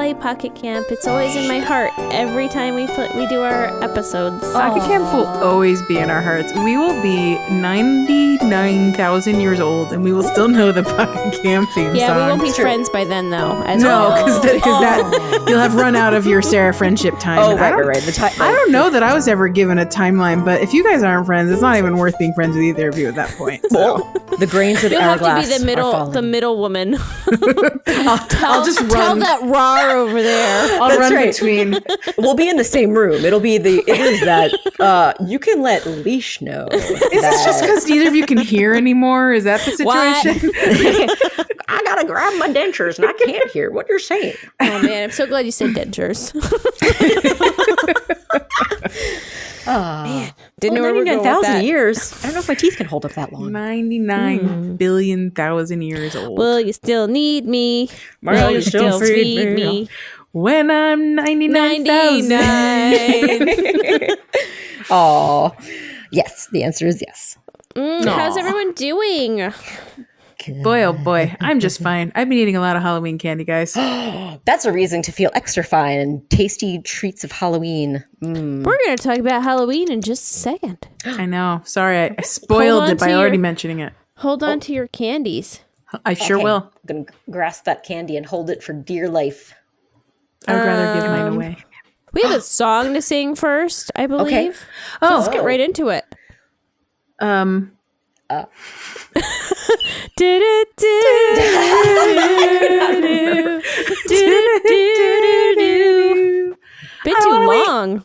play Pocket Camp. It's always in my heart every time we do our episodes. Pocket Camp will always be in our hearts. We will be 99,000 years old, and we will still know the Pocket Camp theme song. Yeah, we won't be friends by then, though. No, because you'll have run out of your Sarah friendship time. Oh, right. I don't know that I was ever given a timeline, but if you guys aren't friends, it's not even worth being friends with either of you at that point. So. Well, the grains of You'll have hourglass to be the middle woman. I'll just Tell run. that rar over there. I'll run right. between. We'll be in the same room. It is that you can let Leash know. Is this just because neither of you can hear anymore? Is that the situation? I gotta grab my dentures and I can't hear what you're saying. Oh man, I'm so glad you said dentures. Man, Didn't know where we were going with 99,000 that. years. I don't know if my teeth can hold up that long. 99 billion thousand years old. Will you still need me? Will you still feed me? When I'm 99,000. 99. Oh, yes. The answer is yes. How's everyone doing? Boy, oh boy. I'm just fine. I've been eating a lot of Halloween candy, guys. That's a reason to feel extra fine and tasty treats of Halloween. We're going to talk about Halloween in just a second. I know. Sorry, I spoiled it by already mentioning it. Hold on to your candies. I sure will. I'm going to grasp that candy and hold it for dear life. I would rather give mine away. We have a song to sing first, I believe. Okay. So let's get right into it. Been too long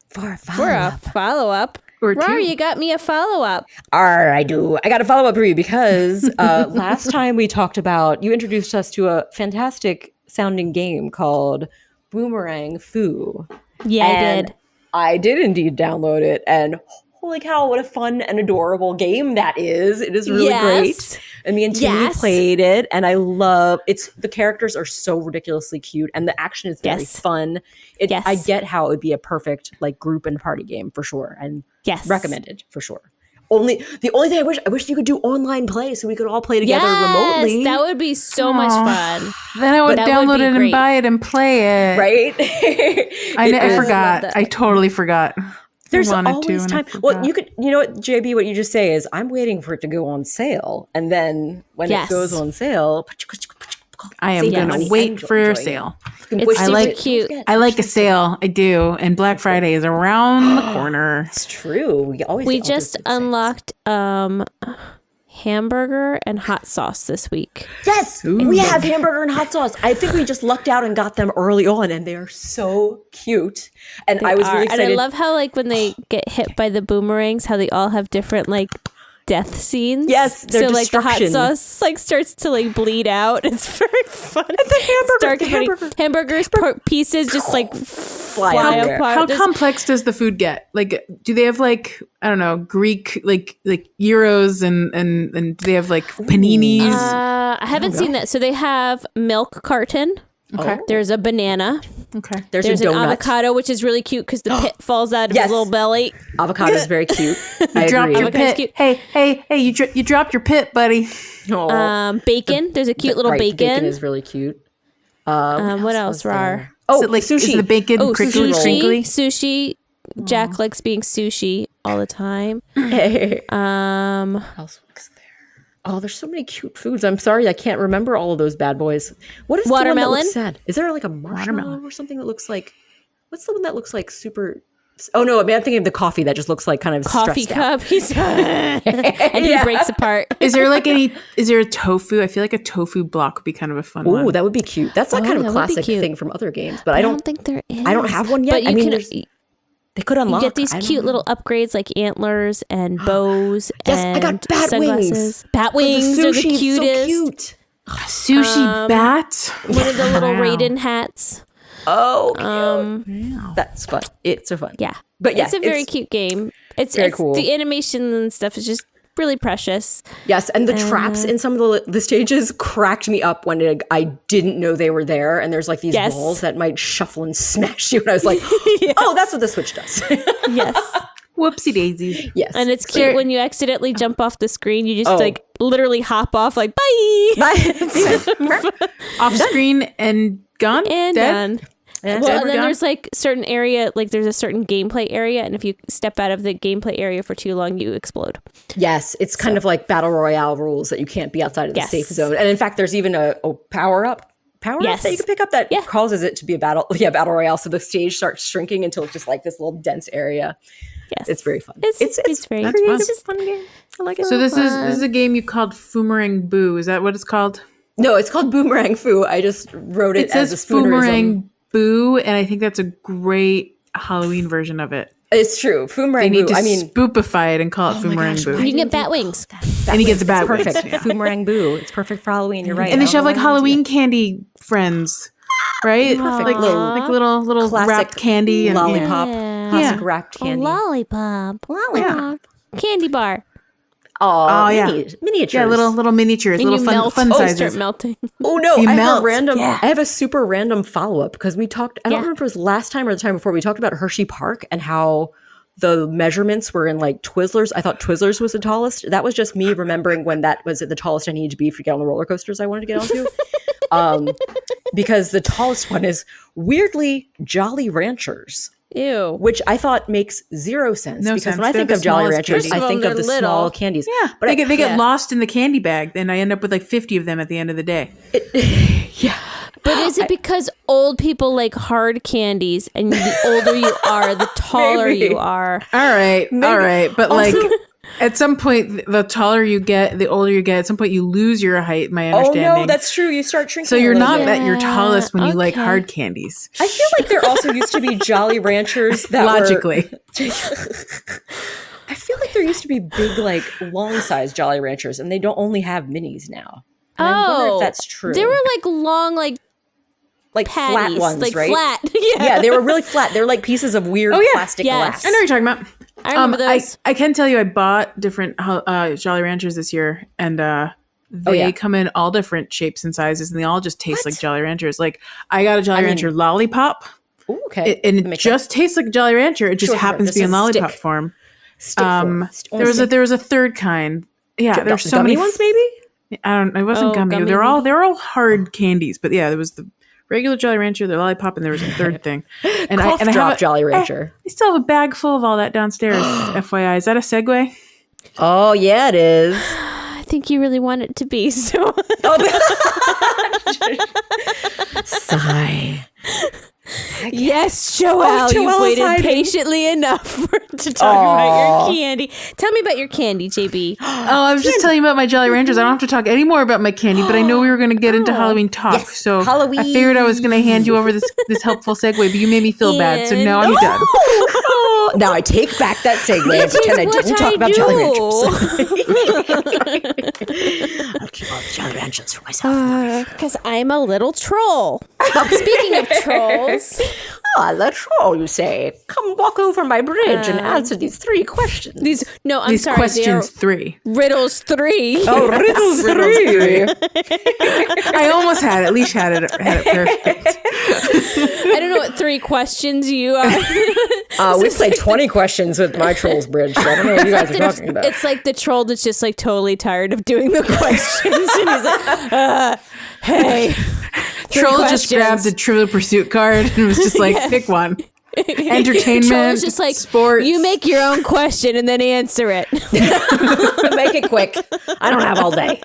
For a for a follow-up. Or Rar, two. you got me a follow-up. I do. I got a follow up for you because last time we talked about, you introduced us to a fantastic sounding game called Foomerang Boo. Yeah, And I did indeed download it, and holy cow, what a fun and adorable game that is. It is really great. And me and Timmy played it, and I love the characters are so ridiculously cute, and the action is very fun. I get how it would be a perfect like group and party game for sure, and recommended for sure. The only thing I wish you could do online play so we could all play together remotely. That would be so much fun. Then I would download it and buy it and play it. Right? I forgot. I totally forgot. There's always time. Well, you know what, JB, what you just say is, I'm waiting for it to go on sale. And then when it goes on sale, I am going to wait for a sale. It's super cute. I like a sale. I do. And Black Friday is around the corner. It's true. We just unlocked hamburger and hot sauce this week. Yes, we have hamburger and hot sauce. I think we just lucked out and got them early on, and they are so cute. And I was really excited. And I love how like when they get hit by the boomerangs, how they all have different like death scenes. Yes, so like the hot sauce like starts to like bleed out. It's very fun. And the hamburgers pieces just like fly apart. How complex does the food get? Like, do they have like, I don't know, Greek like gyros and do they have like paninis? I haven't seen that. So they have milk carton. Okay. There's a banana. Okay. There's an donut. avocado, which is really cute because the pit falls out of his little belly. Avocado is very cute. You dropped your pit. Hey, you dropped your pit, buddy. Bacon. There's a cute little bacon. Bacon is really cute. What else, Rar? Oh, is like sushi. Is the bacon crinkly? Sushi. Jack likes being sushi all the time. What else was there? Oh, there's so many cute foods. I'm sorry, I can't remember all of those bad boys. What is watermelon? The one that looks sad? Is there like a marshmallow or something that looks like? What's the one that looks like super? Oh no, I mean, I'm thinking of the coffee that just looks like kind of coffee cup. And he breaks apart. Is there a tofu? I feel like a tofu block would be kind of a fun one. Oh, that would be cute. That's like kind of a classic thing from other games, but I don't think there is. I don't have one yet. But they could unlock. You get these cute little upgrades like antlers and bows. Yes, and I got bat sunglasses. wings. Bat wings are the cutest. So cute. Sushi bat. One of the little Raiden hats. Oh, cute. That's fun. It's so fun. Yeah, but yeah, it's a very cute game. It's very cool. The animation and stuff is just really precious. Yes, and the traps in some of the stages cracked me up when I didn't know they were there. And there's like these walls that might shuffle and smash you. And I was like, oh, that's what the Switch does. Yes. Whoopsie daisies. Yes. And it's cute when you accidentally jump off the screen. You just like literally hop off like, bye. Off screen and gone. And dead. done. Well, and then there's like certain area, like there's a certain gameplay area. And if you step out of the gameplay area for too long, you explode. Yes. It's kind of like Battle Royale rules that you can't be outside of the safe zone. And in fact, there's even a power-up. That you can pick up that causes it to be a battle royale. So the stage starts shrinking until it's just like this little dense area. Yes, it's very fun. It's very fun. It's a fun game. I like it. So this is a game you called Foomerang Boo. Is that what it's called? No, it's called Boomerang Foo. I just wrote it as a spoonerism. Foomerang Boo, and I think that's a great Halloween version of it. It's true. Foomerang Boo. They need to spoopify it and call it Foomerang Boo. You can get bat wings. And he gets a bat wings. Perfect. Foomerang Boo. It's perfect for Halloween. You're right. And they should have like Halloween candy friends. Right? Perfect. Like little wrapped candy and lollipop. Classic wrapped candy. Lollipop. Candy bar. Oh yeah, miniatures. Yeah, little miniatures, and little fun sizes. Start melting. Oh no, I have a super random follow up because we talked. I don't remember if it was last time or the time before. We talked about Hershey Park and how the measurements were in like Twizzlers. I thought Twizzlers was the tallest. That was just me remembering when that was the tallest I needed to be to get on the roller coasters I wanted to get onto. Because the tallest one is weirdly Jolly Ranchers. Ew. Which I thought makes zero sense. No because sense. when I think of Jolly Ranchers, I think of the small candies. Yeah, but they get lost in the candy bag, and I end up with like 50 of them at the end of the day. But is it because old people like hard candies, and the older you are, the taller you are? All right. But like at some point, the taller you get, the older you get. At some point, you lose your height. My understanding. Oh no, that's true. You start shrinking. So you're not at your tallest when you like hard candies. I feel like there also used to be Jolly Ranchers that logically. I feel like there used to be big, like long size Jolly Ranchers, and they don't only have minis now. And I wonder if that's true. They were like long, like patties, flat ones, like right? Flat. Yeah, they were really flat. They're like pieces of weird plastic glass. I know what you're talking about. I remember those. I can tell you I bought different Jolly Ranchers this year, and they come in all different shapes and sizes, and they all just taste like Jolly Ranchers. Like I got a Jolly Rancher lollipop. Ooh, okay. And it just tastes like a Jolly Rancher. It just happens to be in lollipop form. There was a third kind. Yeah, there's so many ones maybe? I don't. It wasn't gummy. They're all hard candies. But yeah, there was the regular Jolly Rancher, the lollipop, and there was a third thing. And I have Jolly Rancher. I still have a bag full of all that downstairs. FYI, is that a segue? Oh yeah, it is. I think you really want it to be so. Sigh. Yes, Joelle, you've waited patiently enough to talk about your candy. Tell me about your candy, JB. I was just telling you about my Jolly Ranchers. I don't have to talk any more about my candy, but I know we were going to get into Halloween talk. So Halloween. I figured I was going to hand you over this helpful segue, but you made me feel bad. So now I'm done. Now I take back that segue and pretend I didn't talk about Jolly Ranchers. I'll keep all the Jolly Ranchers for myself. Because I'm a little troll. Speaking of trolls. The troll, you say. Come walk over my bridge and answer these 3 questions. These sorry. Questions 3. Riddles 3. Oh, riddles 3. I almost had it. At least had it perfect. I don't know what 3 questions you are. We played 20 questions with my Trolls Bridge, so I don't know what you guys are talking about. It's like the troll that's just like totally tired of doing the questions. And he's like, hey. Troll just grabbed a Trivial Pursuit card and was just like, pick one. Entertainment, Troll's just like, sports. You make your own question and then answer it. Make it quick. I don't have all day.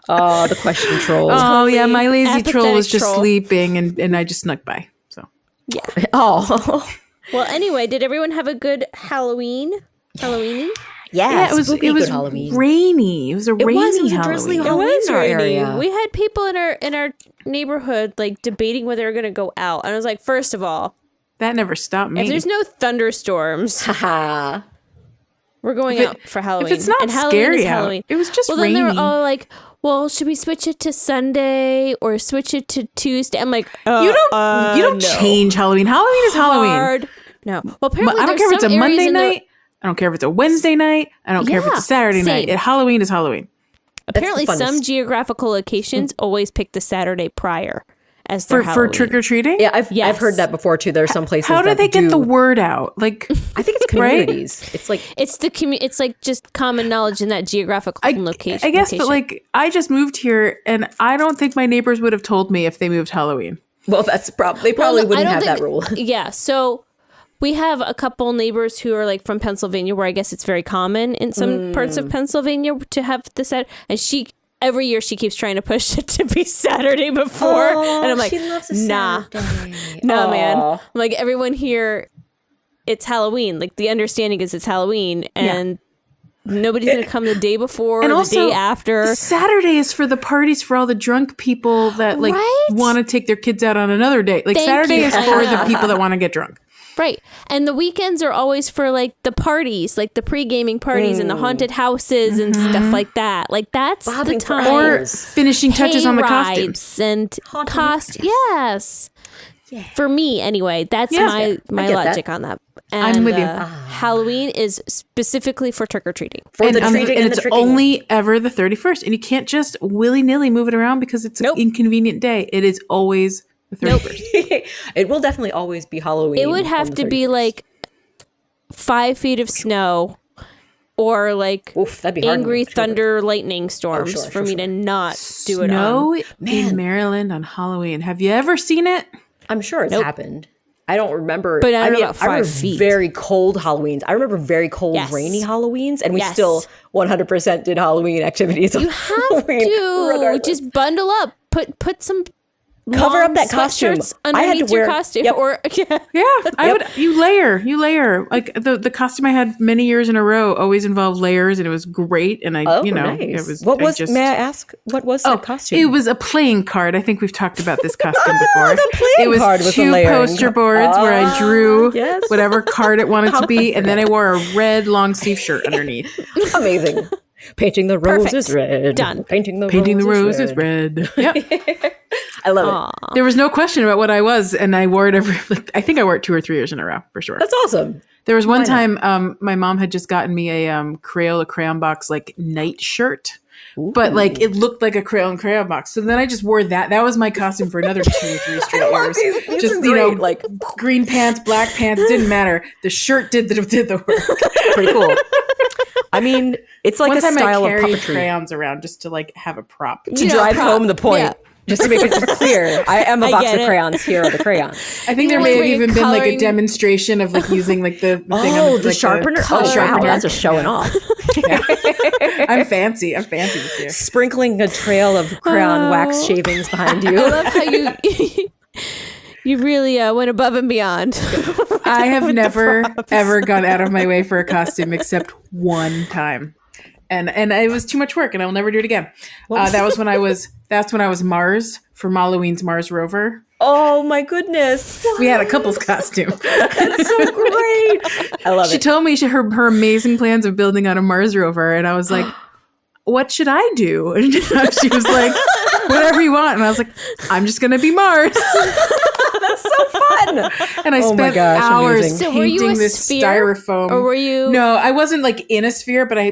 Oh, the question troll. Oh, yeah, my lazy troll was just sleeping and I just snuck by. So yeah. Oh. Well, anyway, did everyone have a good Halloween? Halloween-y? Yeah, it was Halloween. Rainy. It was a rainy a drizzly Halloween. Halloween in our area. We had people in our neighborhood like debating whether they were going to go out. And I was like, first of all, that never stopped me. If there's no thunderstorms, we're going out for Halloween. If it's not scary out, it was just rainy. Then they were all like, well, should we switch it to Sunday or switch it to Tuesday? I'm like, you don't change Halloween. Halloween is Halloween. No. Well, apparently I don't care if it's a Monday night. I don't care if it's a Wednesday night. I don't care if it's a Saturday night. Halloween is Halloween. Apparently, some geographical locations always pick the Saturday prior as their for Halloween. trick or treating. Yeah, I've heard that before too. There's some places. How do they get the word out? Like, I think it's communities. Right? It's like it's like just common knowledge in that geographical location. I guess, but like I just moved here, and I don't think my neighbors would have told me if they moved Halloween. Well, that's they probably wouldn't have that rule. Yeah, so we have a couple neighbors who are like from Pennsylvania, where I guess it's very common in some parts of Pennsylvania to have the set. And every year she keeps trying to push it to be Saturday before, and I'm like, she loves a nah, man. I'm like, everyone here, it's Halloween. Like the understanding is it's Halloween, and nobody's gonna come the day before or the day after. Saturday is for the parties for all the drunk people that like want to take their kids out on another day. Like Saturday is for the people that want to get drunk. Right. And the weekends are always for like the parties, like the pre-gaming parties and the haunted houses and stuff like that. Like that's the time. Or finishing touches on the costumes. And yes. Yeah. For me, anyway, that's my logic on that. And, I'm with you. Halloween is specifically for trick-or-treating. And it's only ever the 31st. And you can't just willy-nilly move it around because it's an inconvenient day. It is always the 31st. It will definitely always be Halloween. It would have to be like 5 feet of snow or like angry thunder lightning storms for me to not do it on. Snow in Maryland on Halloween. Have you ever seen it? I'm sure it's happened. I don't remember. But I remember 5 feet. Very cold Halloweens. I remember very cold, rainy Halloweens, and we still 100% did Halloween activities. You have to just bundle up. Put some cover up that costume underneath your costume. Yep. Or I would. You layer. Like the costume I had many years in a row always involved layers, and it was great. And nice. It was. May I ask what was the costume? It was a playing card. I think we've talked about this costume before. It was 2 poster boards where I drew whatever card it wanted to be, and then I wore a red long sleeve shirt underneath. Amazing. Painting the roses red. Done. Painting the roses red. Yep. I love it. There was no question about what I was, and I wore it I think I wore it 2 or 3 years in a row for sure. That's awesome. There was one time my mom had just gotten me a Crayola crayon box like night shirt. Ooh. But like it looked like a crayon box. So then I just wore that. That was my costume for another 2 or 3 straight years. These just like green pants, black pants, didn't matter. The shirt did the work. Pretty cool. I mean, it's like a style of puppetry. Crayons around just to like have a prop to drive home the point. Yeah. Just to make it clear, I am a box of crayons. Here are the crayons. I think there may have even been like a demonstration of like using like the thing of the sharpener. Wow, that's just showing off. I'm fancy this year. Sprinkling a trail of crayon wax shavings behind you. I love how you really went above and beyond. I have never ever gone out of my way for a costume except one time. And it was too much work, and I will never do it again. That's when I was Mars for Halloween's Mars rover. Oh my goodness! We had a couple's costume. That's so great. I love it. She told me her amazing plans of building on a Mars rover, and I was like, "What should I do?" And she was like, "Whatever you want." And I was like, "I'm just gonna be Mars." That's so fun. And I spent hours painting this styrofoam. Or were you? No, I wasn't like in a sphere, but I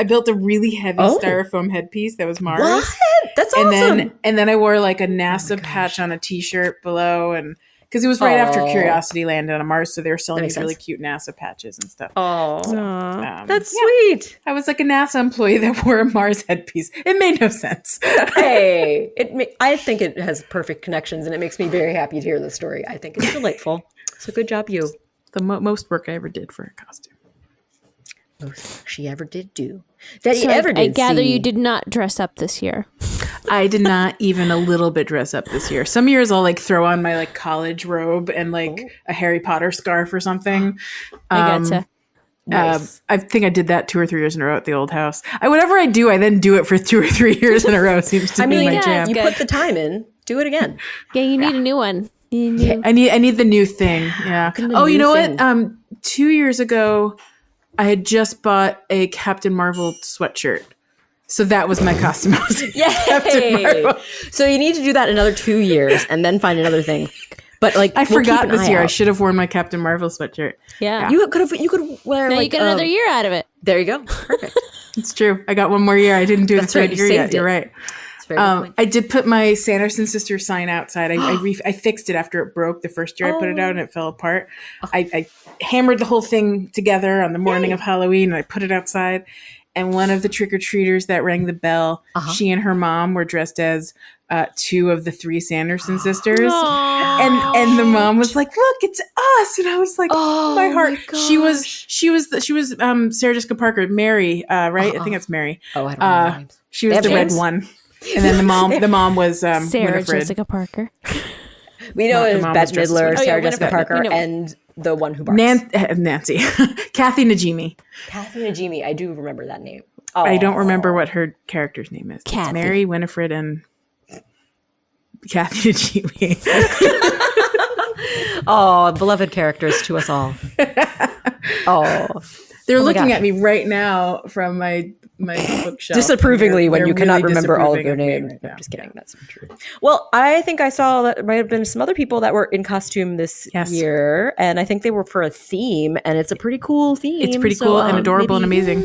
built a really heavy styrofoam headpiece that was Mars. What? That's awesome. And then I wore like a NASA patch on a t-shirt below, and because it was right after Curiosity landed on Mars, so they were selling these really cute NASA patches and stuff. Oh, so, that's sweet. I was like a NASA employee that wore a Mars headpiece. It made no sense. Hey, I think it has perfect connections, and it makes me very happy to hear the story. I think it's delightful. So good job, you. The most work I ever did for a costume. Most work she ever did do. I gather you did not dress up this year. I did not even a little bit dress up this year. Some years I'll like throw on my like college robe and like a Harry Potter scarf or something. I gotcha. Nice. I think I did that 2 or 3 years in a row at the old house. Whatever I do, I then do it for 2 or 3 years in a row. Seems to be my jam. You put the time in, do it again. Yeah, you need a new one. I need the new thing. Yeah. Oh, you know what? 2 years ago, I had just bought a Captain Marvel sweatshirt. So that was my costume. Yay! So you need to do that another 2 years and then find another thing. But like I forgot this year. I should have worn my Captain Marvel sweatshirt. Yeah. You could wear now you get another year out of it. There you go. Perfect. It's true. I got one more year. I didn't do it the third year yet. You're right. Very good point. I did put my Sanderson sisters sign outside. I fixed it after it broke the first year I put it out and it fell apart. I hammered the whole thing together on the morning of Halloween and I put it outside. And one of the trick-or-treaters that rang the bell, she and her mom were dressed as 2 of the 3 Sanderson sisters. And the mom was like, "Look, it's us." And I was like, my heart. She was Sarah Jessica Parker, Mary, right? I think it's Mary. Oh, I don't know names. She was the red one. And then the mom was Sarah Winifred. Jessica Parker. We know it was Bette Midler, Sarah Jessica Winifred. Parker, and the one who barks. Nancy. Kathy Najimy. Kathy Najimy. I do remember that name. I don't remember what her character's name is. Kathy. It's Mary, Winifred, and Kathy Najimy. Oh, beloved characters to us all. They're looking at me right now from my bookshelf. Disapprovingly when you cannot really remember all of their disapproving names. right No, now. just kidding. That's not true. Well, I think I saw that there might have been some other people that were in costume this year, and I think they were for a theme, and it's a pretty cool theme. It's pretty cool and adorable and amazing.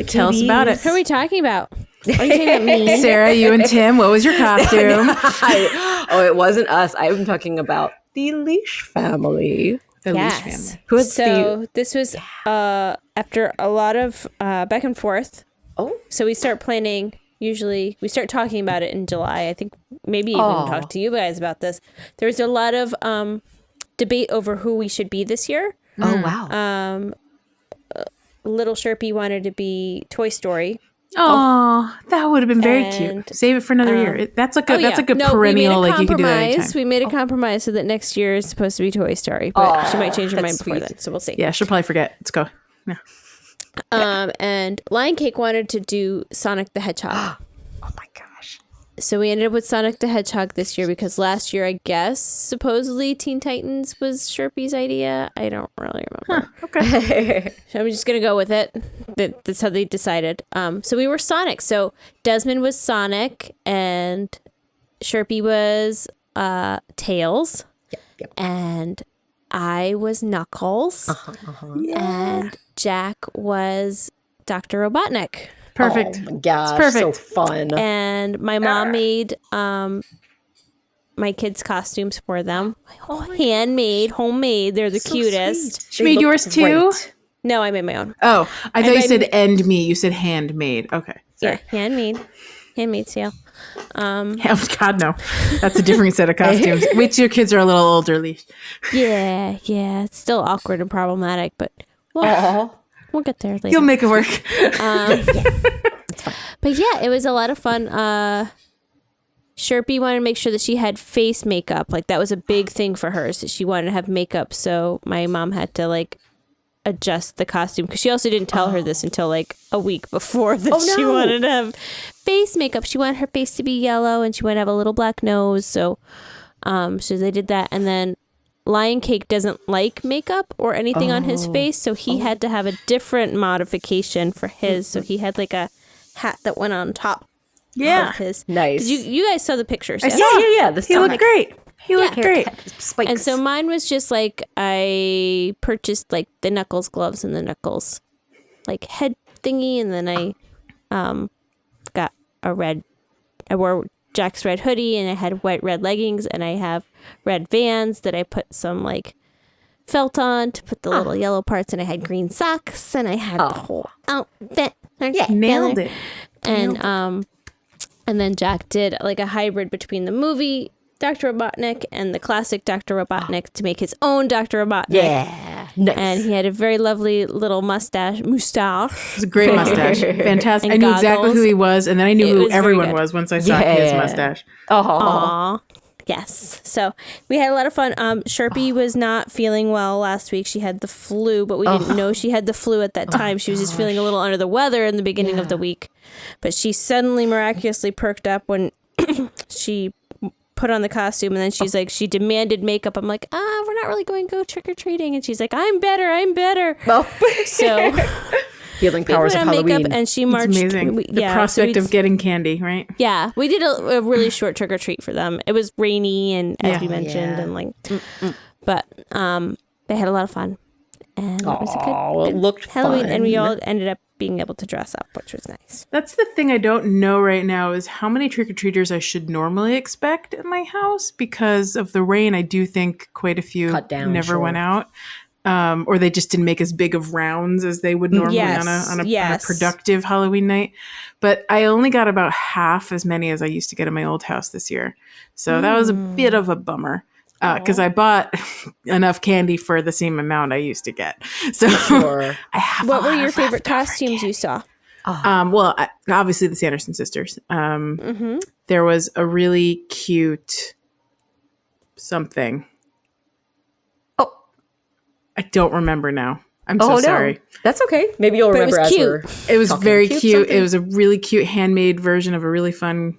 Tell us about it. Who are we talking about? Are you talking about me? Sarah, you and Tim, what was your costume? It wasn't us. I'm talking about the Leash family. The Leash family. Who is this was after a lot of back and forth. Oh. So we start planning. Usually we start talking about it in July. I think maybe even talk to you guys about this. There's a lot of debate over who we should be this year. Oh, wow. Little Sherpy wanted to be Toy Story. Oh, that would have been very cute. Save it for another year. That's like a good perennial. Like you could do that anytime. We made a compromise so that next year is supposed to be Toy Story, but she might change her mind before then. So we'll see. Yeah, she'll probably forget. Let's go. Yeah. And Lion Cake wanted to do Sonic the Hedgehog. Oh my gosh. So we ended up with Sonic the Hedgehog this year because last year, I guess, supposedly Teen Titans was Sherpy's idea. I don't really remember. Okay. So I'm just going to go with it. That's how they decided. So we were Sonic. So Desmond was Sonic and Sherpy was Tails. Yep. And I was Knuckles. And Jack was Dr. Robotnik. Perfect. Oh my gosh, it's perfect. So fun. And my mom made my kids' costumes for them. Handmade, homemade. They're the cutest. Sweet. She made yours too? No, I made my own. Oh, I thought you said "and me." You said "handmade." Okay, sorry. Yeah, handmade sale. God no, that's a different set of costumes. Wait till your kids are a little older, Leash. Yeah. It's still awkward and problematic, but we'll get there later. You'll make it work. But yeah, it was a lot of fun. Sherpy wanted to make sure that she had face makeup. Like that was a big thing for her. So she wanted to have makeup. So my mom had to adjust the costume because she also didn't tell her this until a week before that she wanted to have face makeup. She wanted her face to be yellow and she wanted to have a little black nose. So they did that. And then Lion Cake doesn't like makeup or anything on his face. So he had to have a different modification for his. So he had a hat that went on top. Yeah. His. Nice. You guys saw the pictures. I saw. Yeah. He looked great. He looked great. Spikes. And so mine was just I purchased the Knuckles gloves and the Knuckles head thingy, and then I got I wore Jack's red hoodie, and I had red leggings, and I have red Vans that I put some felt on to put the little yellow parts, and I had green socks, and I had the whole outfit. Yeah, nailed it. And then Jack did a hybrid between the movie Dr. Robotnik and the classic Dr. Robotnik to make his own Dr. Robotnik. Yeah. Nice. And he had a very lovely little mustache. It was a great mustache. Fantastic. I knew exactly who he was, and then I knew who everyone was once I saw his mustache. Aww. Yes. So we had a lot of fun. Sherpy was not feeling well last week. She had the flu, but we didn't know she had the flu at that time. She was just feeling a little under the weather in the beginning of the week. But she suddenly miraculously perked up when she put on the costume, and then she's she demanded makeup. I'm like, we're not really going to go trick-or-treating. And she's like, I'm better. So healing powers of Halloween. Makeup, and she marched. It's amazing. The prospect of getting candy, right? Yeah, we did a really short trick or treat for them. It was rainy, and as we mentioned, and but they had a lot of fun, and it was a good it looked Halloween, fun. and we all ended up being able to dress up, which was nice. That's the thing I don't know right now is how many trick-or-treaters I should normally expect at my house. Because of the rain, I do think quite a few Cut down, never went out. Or they just didn't make as big of rounds as they would normally on a productive Halloween night. But I only got about half as many as I used to get at my old house this year. So that was a bit of a bummer. Because I bought enough candy for the same amount I used to get. So I have What were your favorite costumes you saw? Well, obviously the Sanderson sisters. There was a really cute something. Oh, I don't remember now. I'm so sorry. That's okay. Maybe you'll remember as we're It was talking. very cute. Something. It was a really cute handmade version of a really fun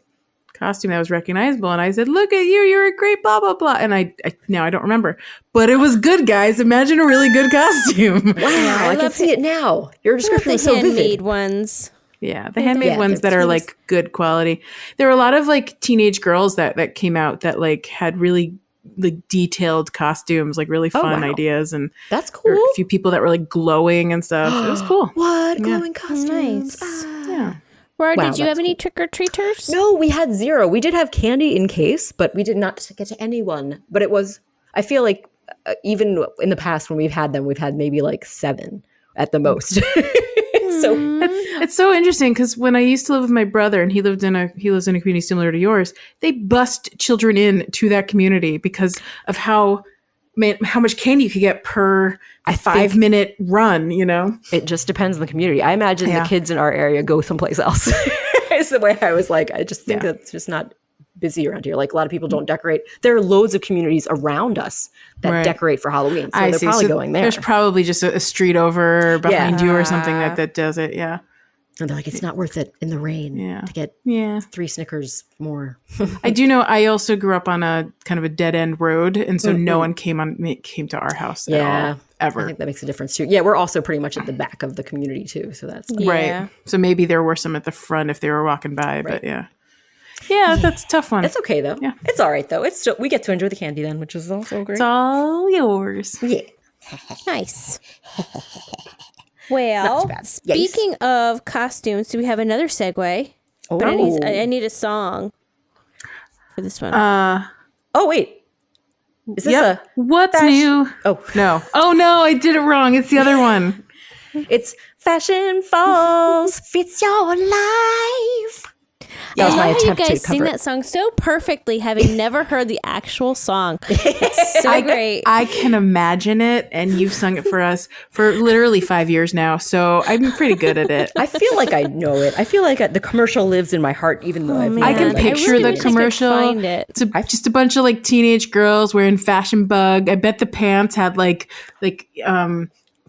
costume that was recognizable, and I said, "Look at you! You're a great blah blah blah." And I now I don't remember, but it was good, guys. Imagine a really good costume. Wow, I can see it now. Your description is so vivid. Handmade ones. Yeah, the handmade ones that are like good quality. There were a lot of like teenage girls that came out that like had really like detailed costumes, like really fun ideas, and that's cool. There were a few people that were like glowing and stuff. It was cool. What glowing costumes? Nice. Yeah. Laura, did you have any trick-or-treaters? No, we had 0. We did have candy in case, but we did not get to anyone. But it was, I feel like even in the past when we've had them, we've had maybe like 7 at the most. So it's so interesting because when I used to live with my brother and he lives in a community similar to yours, they bust children in to that community because of how much candy you could get per 5-minute run, you know? It just depends on the community. I imagine the kids in our area go someplace else. It's the way I was like, I just think that's just not busy around here. Like a lot of people don't decorate. There are loads of communities around us that decorate for Halloween. So they're probably going there. There's probably just a street over behind you or something that does it. Yeah. And they're like, it's not worth it in the rain to get 3 Snickers more. I do know I also grew up on a kind of a dead end road. And so no one came to our house at all, ever. I think that makes a difference too. Yeah, we're also pretty much at the back of the community too. So that's right. So maybe there were some at the front if they were walking by, but yeah. Yeah, that's a tough one. It's okay though. Yeah. It's all right though. It's still, we get to enjoy the candy then, which is also great. It's all yours. Yeah. Nice. Well, speaking of costumes, do we have another segue? Oh, but I need a song for this one. Oh wait, is this What's new? Oh no! Oh no! I did it wrong. It's the other one. It's Fashion Falls fits your life. I love how you guys sing that song so perfectly, having never heard the actual song. It's so great. I can imagine it, and you've sung it for us for literally 5 years now, so I'm pretty good at it. I feel like I know it. I feel like the commercial lives in my heart, even though I can picture the commercial. It's just a bunch of like teenage girls wearing Fashion Bug. I bet the pants had like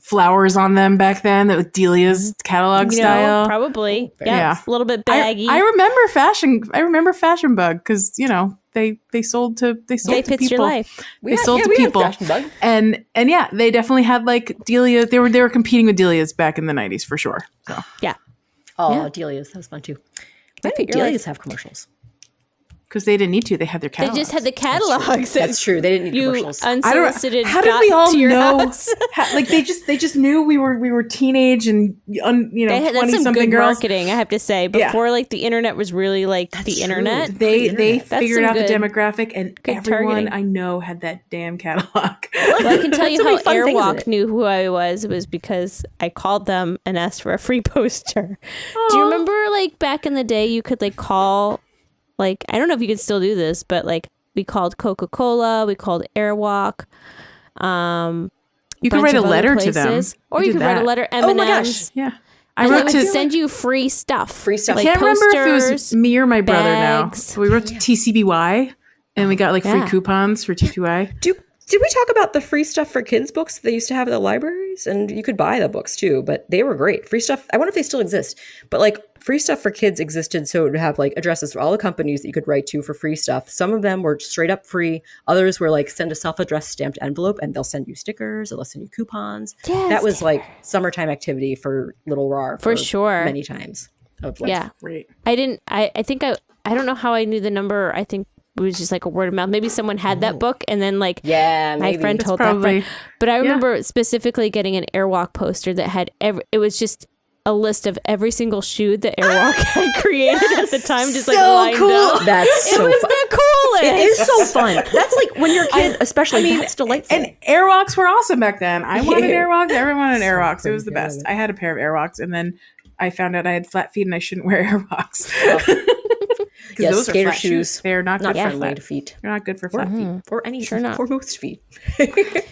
flowers on them back then that was Delia's catalog style. Probably. Yeah. A little bit baggy. I remember Fashion Bug because, they sold to people. Your life. They sold to people. Fashion Bug. And yeah, they definitely had like Delia. They were competing with Delia's back in the 90s for sure. So. Yeah. Oh, Delia's. That was fun too. I think Delia's have commercials. Because they didn't need to. They had their catalogs. They just had the catalogs. That's true. They didn't need commercials. Unsolicited. How did we all know? They just knew we were teenage and 20-something girls. Marketing, I have to say. Before like the internet was really like the internet. They figured out the demographic, and everyone I know had that damn catalog. Well, I can tell you how Airwalk knew who I was. It was because I called them and asked for a free poster. Aww. Do you remember like back in the day you could like call. Like, I don't know if you can still do this, but like we called Coca-Cola, we called Airwalk. You could write a letter to them. Or you could write a letter, M&Ms. Oh my gosh. Yeah. I wrote to send you free stuff. Like I can't remember if it was me or my brother now. We wrote to TCBY and we got like free coupons for TPY. Did we talk about the free stuff for kids books they used to have at the libraries? And you could buy the books too, but they were great. Free stuff. I wonder if they still exist. But like free stuff for kids existed, so it would have like addresses for all the companies that you could write to for free stuff. Some of them were straight up free. Others were like send a self-addressed stamped envelope and they'll send you stickers or they'll send you coupons. Yes, that was like summertime activity for little Rar for sure. Many times. Great. I don't know how I knew the number. I think it was just like a word of mouth. Maybe someone had that book and then like my friend told that friend. But I remember specifically getting an Airwalk poster that had it was just a list of every single shoe that Airwalk had created at the time, just like So lined cool. up. That's so It was fun. the coolest. It is so fun. That's like when you're a kid, especially. That's delightful. And Airwalks were awesome back then. I wanted Airwalks. Everyone wanted Airwalks. It was the best. I had a pair of Airwalks, and then I found out I had flat feet and I shouldn't wear Airwalks. Yes, those are skater flat shoes. They're not good for friendly flat to feet. They're not good for flat feet. For any, not. for most feet.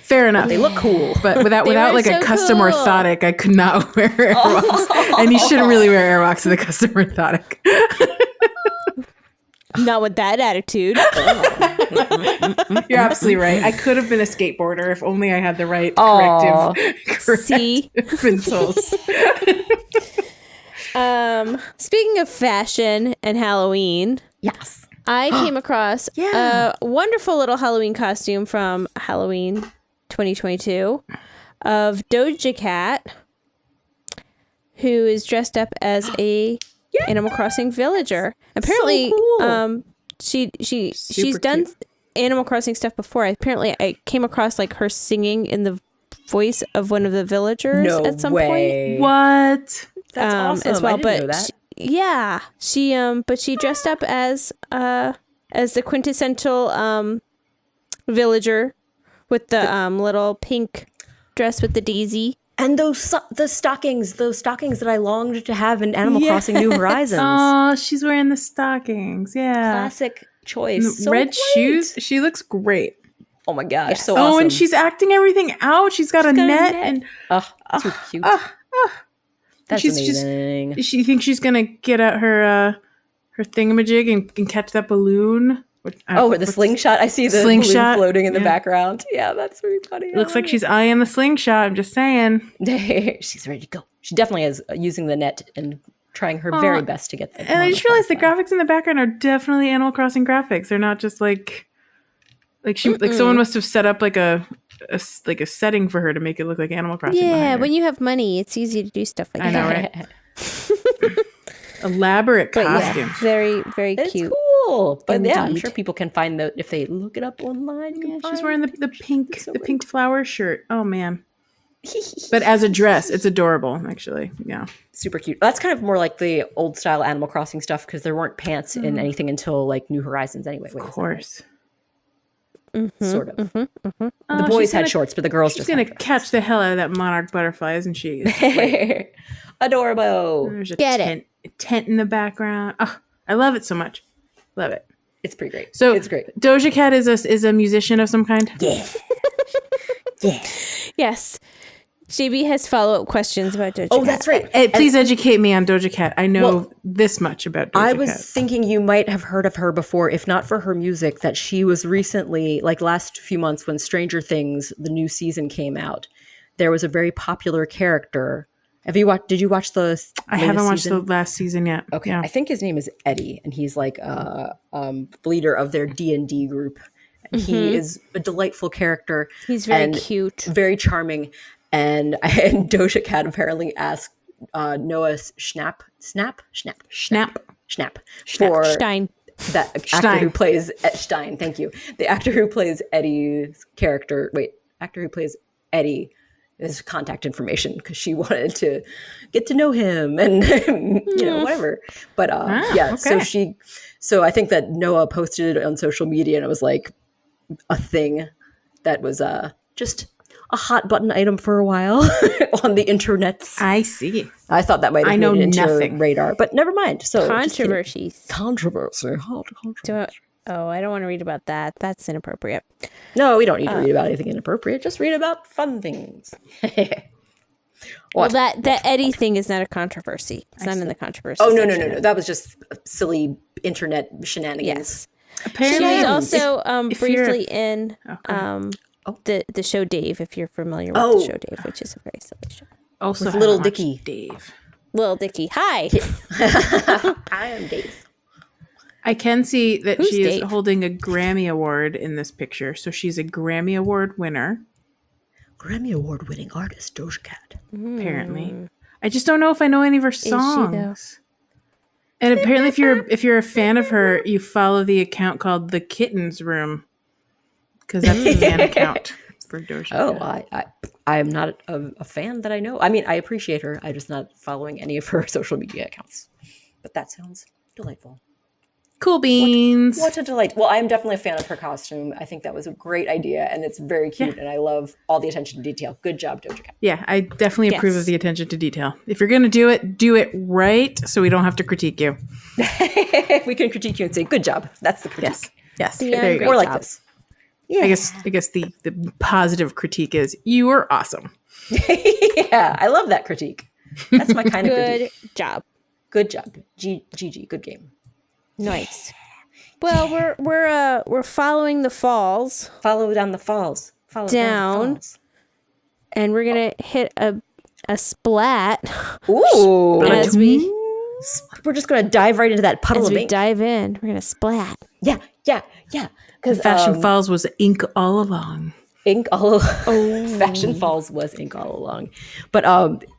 Fair enough. They look cool. But without were like a so custom cool. orthotic, I could not wear Airwalks. And you shouldn't really wear Airwalks with a custom orthotic. Not with that attitude. You're absolutely right. I could have been a skateboarder if only I had the right corrective See? insoles. Speaking of fashion and Halloween, Yes. I came across Yeah. a wonderful little Halloween costume from Halloween 2022 of Doja Cat, who is dressed up as a Animal Crossing villager. Apparently, So cool. she's done Animal Crossing stuff before. Apparently, I came across like her singing in the voice of one of the villagers No at some way. point. What? That's awesome. As well. I didn't But know that. she dressed up as the quintessential villager with the little pink dress with the daisy. And the stockings that I longed to have in Animal Crossing New Horizons. Oh, she's wearing the stockings. Yeah. Classic choice. So Red great. shoes. She looks great. Oh my gosh, so Oh, awesome. and she's acting everything out. She's got a net and Oh, so cute. That's she's amazing. she thinks she's gonna get out her thingamajig and catch that balloon. The slingshot. I see the Slingshot, balloon floating in the yeah. background. Yeah, that's really funny. It looks like she's eyeing the slingshot. I'm just saying. She's ready to go. She definitely is using the net and trying her very best to get the And I just realized the graphics in the background are definitely Animal Crossing graphics. They're not just like someone must have set up like a setting for her to make it look like Animal Crossing. Yeah, behind her. when you have money, it's easy to do stuff like I know, that. right? Elaborate But yeah, costume. very, very It's cute. cool. But yeah, I'm Indeed. sure people can find if they look it up online. You can She's find wearing the pink so pink flower shirt. Oh man. But as a dress, it's adorable, actually. Yeah. super cute. That's kind of more like the old style Animal Crossing stuff because there weren't pants in anything until like New Horizons anyway. Of course. Sort of. The Oh, boys she's had gonna- shorts, but the girls She's just gonna had catch the hell out of that monarch butterfly, isn't she? dresses. Adorable. There's a Get it. tent in the background. Oh, I love it so much. Love it. It's pretty great. So it's great. Doja Cat is a musician of some kind. Yeah. Yeah. Yes. JB has follow-up questions about Doja Oh, Cat. that's right. Hey, please educate me on Doja Cat. I know this much about Doja I was Cat. thinking you might have heard of her before, if not for her music, that she was recently, like last few months when Stranger Things, the new season came out, there was a very popular character. Did you watch the I haven't watched season? the last season yet. Okay. Yeah. I think his name is Eddie, and he's like leader of their D&D group. And he is a delightful character. He's very and cute. very charming. And Doja Cat apparently asked Noah Schnapp for Stein. that actor Stein. who plays Stein. Thank you. The actor who plays Eddie's character. Actor who plays Eddie. His contact information because she wanted to get to know him and whatever. But okay. So I think that Noah posted it on social media and it was like a thing that was just a hot button item for a while on the internets. I see. I thought that might have I know made it into your nothing. radar, but never mind. So just kidding. Controversies. Controversy. Hot controversy. I don't want to read about that. That's inappropriate. No, we don't need to read about anything inappropriate. Just read about fun things. Well, that Eddie thing is not a controversy. It's not in the controversy. Oh no. section. That was just silly internet shenanigans. Yes. She Apparently, was also if you're- briefly in the show Dave, if you're familiar with the show Dave, which is a very silly show. also With haven't Little watched Dicky. Dave. Little Dicky. Hi. I am Dave. I can see that Who's she is Dave? holding a Grammy Award in this picture. So she's a Grammy Award winner, Grammy Award winning artist Doja Cat. apparently. I just don't know if I know any of her she, though? songs. And apparently if you're a fan of her, you follow the account called The Kittens Room. Because that's the fan account for Doja Oh, Cat. I am not a fan that I know. I mean, I appreciate her. I'm just not following any of her social media accounts. But that sounds delightful. Cool beans. What a delight. Well, I'm definitely a fan of her costume. I think that was a great idea, and it's very cute, and I love all the attention to detail. Good job, Doja Cat. Yeah, I definitely approve of the attention to detail. If you're going to do it right so we don't have to critique you. We can critique you and say, good job. That's the critique. Yes. There you go. Or like this. Yeah. I guess the positive critique is you are awesome. Yeah, I love that critique. That's my kind of critique. Good job. Good job. GG. Good game. Nice. Well, we're following the falls. Follow down the falls. Follow down the falls. And we're gonna hit a splat. Ooh. As We're just gonna dive right into that puddle as of we ink. dive in, we're gonna splat. Yeah. Because Fashion Falls was ink all along. Fashion Falls was ink all along. But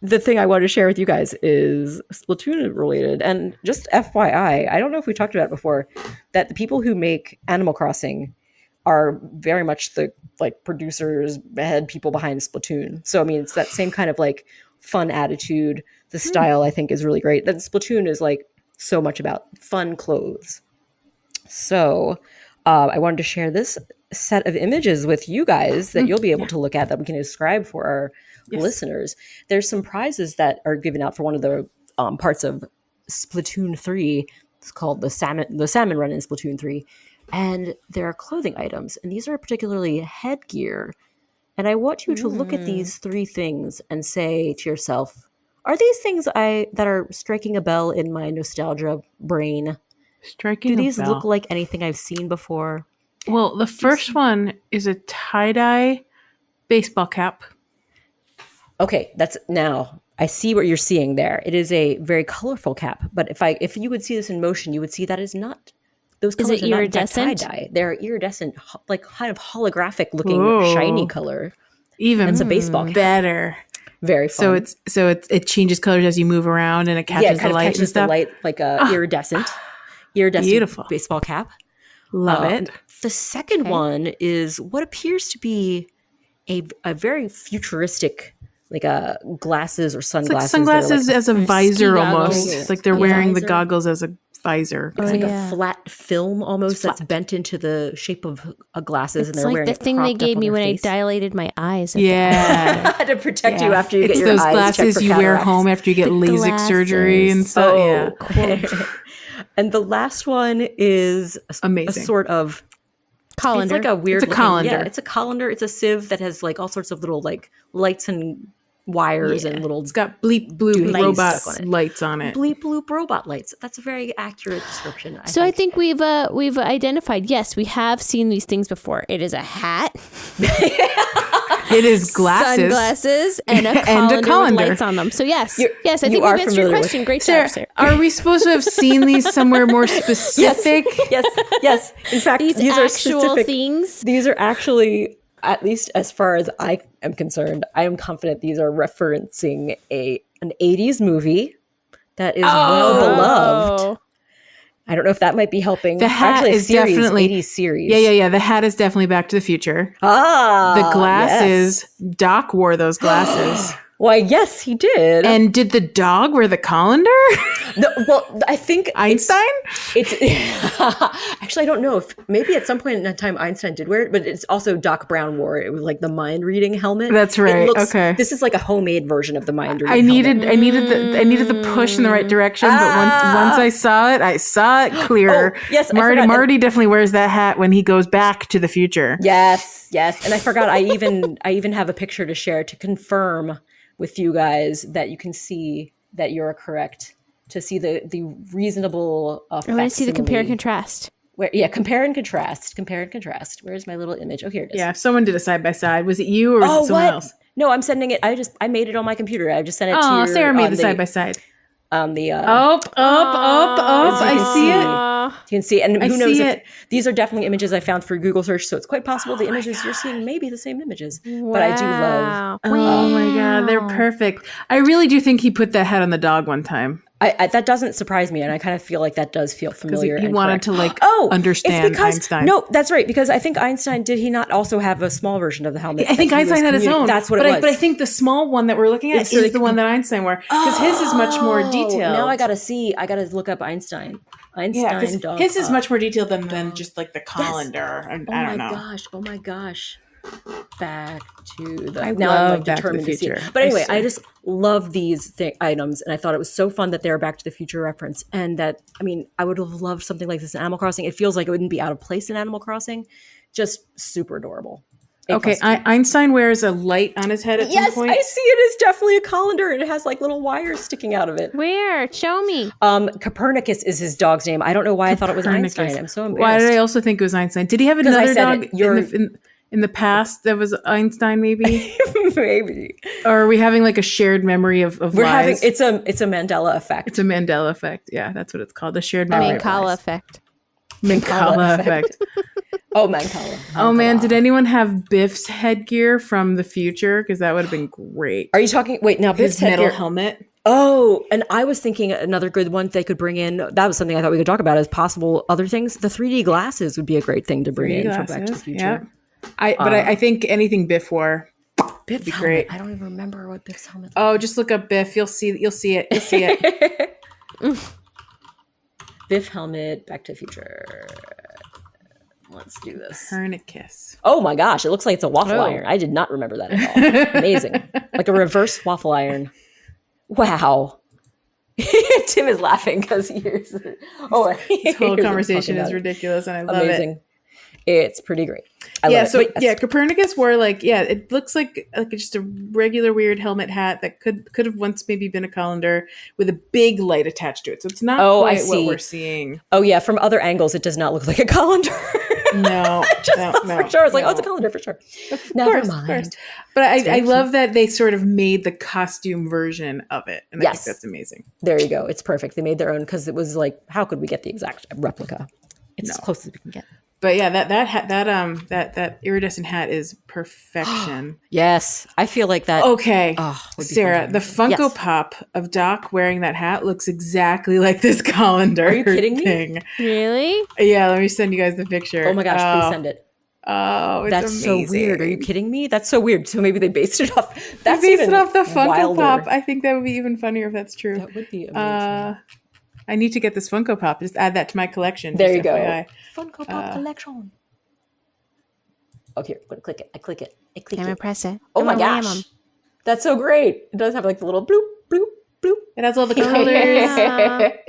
the thing I wanted to share with you guys is Splatoon related, and just FYI, I don't know if we talked about it before, that the people who make Animal Crossing are very much the producers, head people behind Splatoon. So I mean, it's that same kind of fun attitude. The style I think is really great. Then Splatoon is so much about fun clothes. So I wanted to share this set of images with you guys that you'll be able to look at that we can describe for our listeners. There's some prizes that are given out for one of the parts of Splatoon 3. It's called the salmon run in Splatoon 3. And there are clothing items, and these are particularly headgear. And I want you to look at these 3 things and say to yourself, are these things that are striking a bell in my nostalgia brain? Striking Do these a bell. look like anything I've seen before? Well, the first one is a tie-dye baseball cap. Okay, now I see what you're seeing there. It is a very colorful cap, but if you would see this in motion, you would see that is not those colors. Is it are not in fact iridescent? tie-dye. They're iridescent, kind of holographic looking shiny color. Even It's a baseball cap. better. Very fun. So it changes colors as you move around, and it catches the light and stuff. the light like a iridescent Beautiful baseball cap. Love it. The second one is what appears to be a very futuristic, glasses or sunglasses. It's like sunglasses as a visor almost. goggles. It's like they're wearing the Visor. goggles as a visor. It's a flat film almost that's bent into the shape of glasses, and It's they're like wearing the it thing they propped up gave on me their when face. I dilated my eyes. Yeah. to protect you after you It's get your those eyes checked glasses for you wear cataracts. home after you get LASIK surgery and stuff. Yeah. Cool. And the last one is a Amazing. sort of Colander. It's like a weird. It's a colander. Yeah, it's a colander. It's a sieve that has all sorts of little lights and wires and little It's got bleep bloop lights robot stuck on it. lights on it. bleep bloop robot lights. That's a very accurate description. So I think we've identified. Yes, we have seen these things before. It is a hat, It is glasses. sunglasses, and a colander with lights on them. So yes, I think you are we've answered your familiar with question. Great Sarah, job, Sarah. are we supposed to have seen these somewhere more specific? yes. In fact, These these are actual specific things. These are actually, at least as far as I am concerned, I am confident these are referencing an 80s movie that is well beloved. I don't know if that might be helping. The hat Actually, is definitely 80s series. Yeah. The hat is definitely Back to the Future. Ah, The glasses, yes. Doc wore those glasses. Why, yes, he did. And did the dog wear the colander? No, well, I think Einstein? It's actually, I don't know if maybe at some point in that time Einstein did wear it, but it's also Doc Brown wore it. It was like the mind reading helmet. That's right. Okay. This is like a homemade version of the mind reading. I needed helmet. I needed the push in the right direction, but once I saw it clear. Oh, yes, I Marty forgot. Marty definitely wears that hat when he goes back to the future. Yes, and I forgot. I even have a picture to share to confirm with you guys that you can see that you're correct. To see the reasonable I want to see the compare and contrast. Compare and contrast. Where's my little image? Oh, here it is. Yeah, if someone did a side by side, was it you or was it someone else? No, I'm sending it. I made it on my computer. I just sent it to you. Oh, Sarah made the side by side. The Up. I see it. You can see, and who I knows see if it. these are definitely images I found through Google search, so it's quite possible the images you're seeing may be the same images. But I do love. Oh my god, they're perfect. I really do think he put that hat on the dog one time. That doesn't surprise me, and I kind of feel like that does feel familiar. He wanted to understand it's because, Einstein. No, that's right. Because I think Einstein, did he not also have a small version of the helmet? I think Einstein had his own. That's what it was. But I think the small one that we're looking at is the one that Einstein wore, because his is much more detailed. Now I gotta look up Einstein. Dog. His is much more detailed than just like the colander. Yes. I don't know. Oh my gosh. Back to the. I now love I'm like Back to the determined to see it. Future. But anyway, I just love these items, and I thought it was so fun that they're Back to the Future reference, and that I would have loved something like this in Animal Crossing. It feels like it wouldn't be out of place in Animal Crossing. Just super adorable. Okay, Einstein wears a light on his head at some point. Yes, I see it. It's definitely a colander, and it has like little wires sticking out of it. Where? Show me. Copernicus is his dog's name. I don't know why I thought it was Einstein. I'm so embarrassed. Why did I also think it was Einstein? Did he have another dog in the past that was Einstein? Maybe. Maybe. Or are we having like a shared memory of lies? It's a Mandela effect. It's a Mandela effect. Yeah, that's what it's called. The shared memory. Mancala effect. Mancala effect. Oh, Mancala. Oh man, did anyone have Biff's headgear from the future? Because that would have been great. Are you talking? Wait, now Biff's metal helmet. Oh, and I was thinking another good one they could bring in. That was something I thought we could talk about as possible other things. The 3D glasses would be a great thing to bring in for Back to the Future. Yeah. I think anything Biff wore. Biff's be helmet. Great. I don't even remember what Biff's helmet. Oh, just look up Biff. You'll see it. You'll see it. Biff helmet, Back to the Future. Let's do this. Copernicus. Oh my gosh, it looks like it's a waffle iron. I did not remember that at all. Amazing. Like a reverse waffle iron. Wow. Tim is laughing because he hears it. Oh, this whole conversation is ridiculous and I love it. It's pretty great. I love it. Copernicus wore it looks like just a regular weird helmet hat that could have once maybe been a colander with a big light attached to it. So it's not quite what we're seeing. Oh yeah, from other angles it does not look like a colander. No, for sure. It's like, it's a colander for sure. Never mind. But I love that they sort of made the costume version of it. And I think that's amazing. There you go. It's perfect. They made their own because it was like, how could we get the exact replica? It's as close as we can get. But yeah, that iridescent hat is perfection. Yes, I feel like that. Okay, Sarah, the Funko Pop of Doc wearing that hat looks exactly like this colander. Are you kidding me? Really? Yeah, let me send you guys the picture. Oh my gosh, please send it. Oh, it's that's amazing. So weird. Are you kidding me? That's so weird. So maybe they based it off. They based it off the Funko Pop. I think that would be even funnier if that's true. That would be amazing. I need to get this Funko Pop. Just add that to my collection. There you go. FYI. Funko Pop collection. Oh, here. I'm going to click it. I click it. I'm going to press it. Oh my gosh. That's so great. It does have like the little bloop, bloop, bloop. It has all the colors. I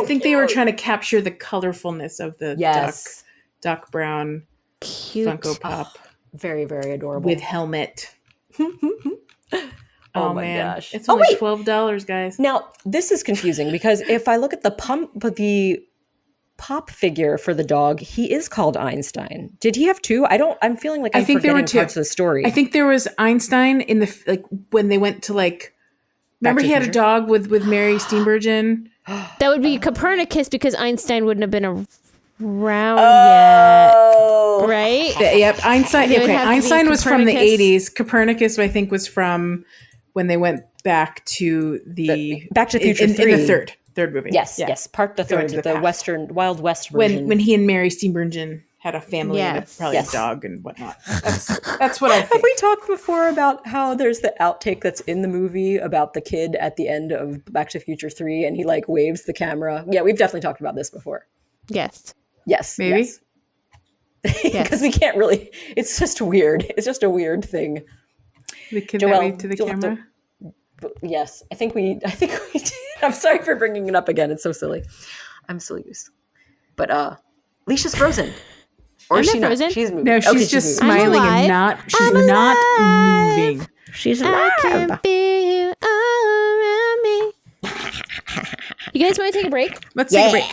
think they were trying to capture the colorfulness of the Doc Brown cute Funko Pop. Very, very adorable. With helmet. Oh my gosh. It's only $12, guys. Now, this is confusing because if I look at the pop figure for the dog, he is called Einstein. Did he have two? I'm feeling like I'm forgetting parts of the story. I think there was Einstein in the when they went to remember he had a dog with Mary Steenburgen? That would be Copernicus because Einstein wouldn't have been around yet. Right? Yep. Einstein was from the 80s. Copernicus, I think, was from when they went back to the Back to the Future 3. In the third movie. Yes. Part the third, the Western Wild West version. When he and Mary Steenburgen had a family and probably a dog and whatnot. That's what I think. Have we talked before about how there's the outtake that's in the movie about the kid at the end of Back to the Future 3 and he waves the camera? Yeah, we've definitely talked about this before. Yes. Maybe. Because we can't really. It's just weird. It's just a weird thing. The kid that waved to the camera. Yes, I think we did. I'm sorry for bringing it up again. It's so silly. I'm so used. But Leisha's frozen. Or is she not frozen? She's moving. No, she's just smiling and not. She's not moving. She's alive. I can feel you all around me. You guys want to take a break? Let's take a break. All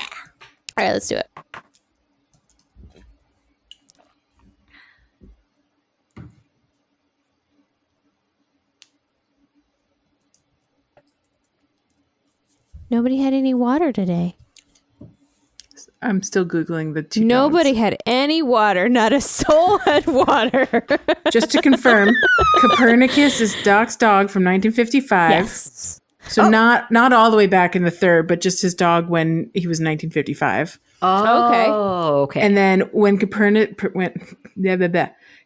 right, let's do it. Nobody had any water today. I'm still Googling the two. Nobody had any water. Not a soul had water. Just to confirm, Copernicus is Doc's dog from 1955. Yes. So not all the way back in the third, but just his dog when he was in 1955. Oh, okay. And then when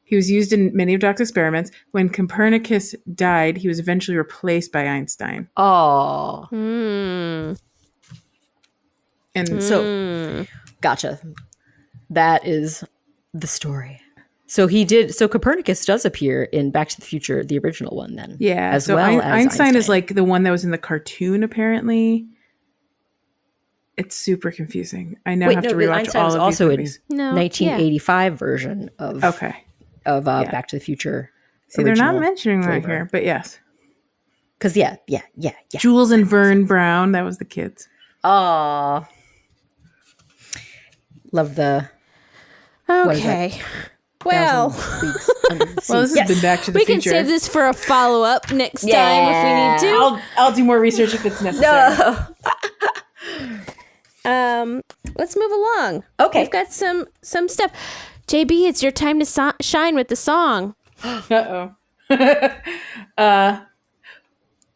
he was used in many of Doc's experiments. When Copernicus died, he was eventually replaced by Einstein. Oh. And so, gotcha. That is the story. So so Copernicus does appear in Back to the Future, the original one then. Yeah. As so well as Einstein is like the one that was in the cartoon, apparently. It's super confusing. I now have to rewatch Einstein all was of also these movies. in 1985 version of Back to the Future. See, they're not mentioning that here, but yes. Because yeah. Jules and Vern Brown, that was the kids. Aw. Love the... Okay. Well, this has been Back to the Future. We can save this for a follow-up next time if we need to. I'll do more research if it's necessary. Let's move along. Okay. We've got some stuff. JB, it's your time to shine with the song. Uh-oh.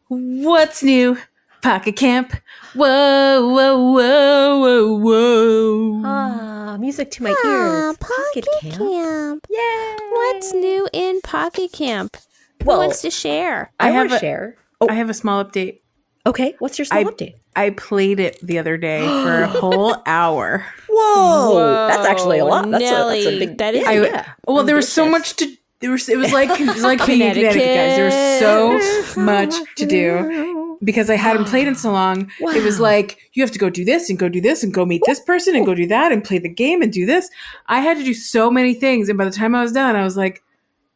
What's new? Pocket Camp. Whoa, whoa, whoa, whoa, whoa. Ah, music to my ears. Pocket Camp. Yay. What's new in Pocket Camp? Who wants to share? I want to share. I have a small update. Okay, what's your small update? I played it the other day for a whole hour. Whoa. That's actually a lot. That's a big... That is, Well, there was so much to... It was like being in Connecticut, guys. There was so much to do because I hadn't played in so long. Wow. It was like, you have to go do this and go do this and go meet this person and go do that and play the game and do this. I had to do so many things. And by the time I was done, I was like,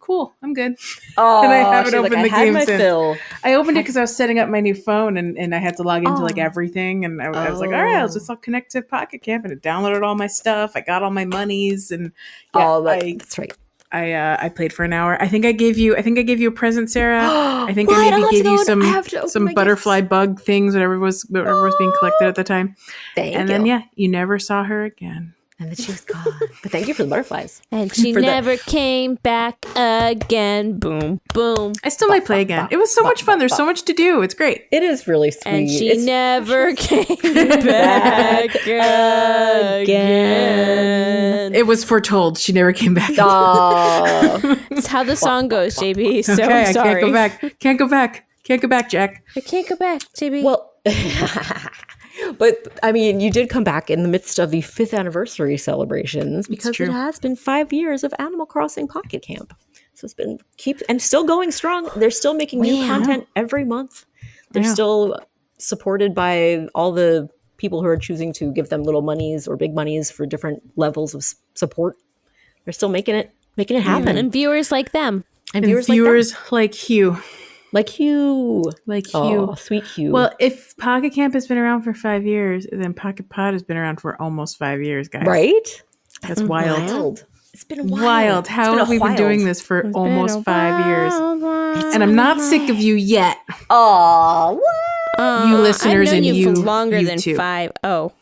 cool, I'm good. Oh, and I haven't opened the game since. Fill. I opened it because I was setting up my new phone and I had to log into like everything. And I was like, all right, I'll connect to Pocket Camp, and it downloaded all my stuff. I got all my monies, and that's right. I played for an hour. I think I gave you a present, Sarah. I think I maybe gave you some butterfly bug things, whatever was being collected at the time. Then you never saw her again. And then she was gone. But thank you for the butterflies. And she never came back again. Boom, boom. I still might play again. It was so much fun. There's so much to do. It's great. It is really sweet. And she never came back again. It was foretold. She never came back. That's how the song goes, JB. So okay, I'm sorry. I can't go back. Can't go back, Jack. I can't go back, JB. Well... But I mean, you did come back in the midst of the 5th anniversary celebrations because it has been 5 years of Animal Crossing Pocket Camp. So it's been still going strong. They're still making new content every month. They're still supported by all the people who are choosing to give them little monies or big monies for different levels of support. They're still making it happen. And viewers like them. And viewers like Hugh. Like Hugh. Oh, sweet Hugh. Well, if Pocket Camp has been around for 5 years, then Pocket Pod has been around for almost 5 years, guys. Right? That's wild. It's been wild. How have we been doing this for almost 5 years? And I'm not sick of you yet. Aw, what? You listeners I've known and you for longer you than too. 5. Oh.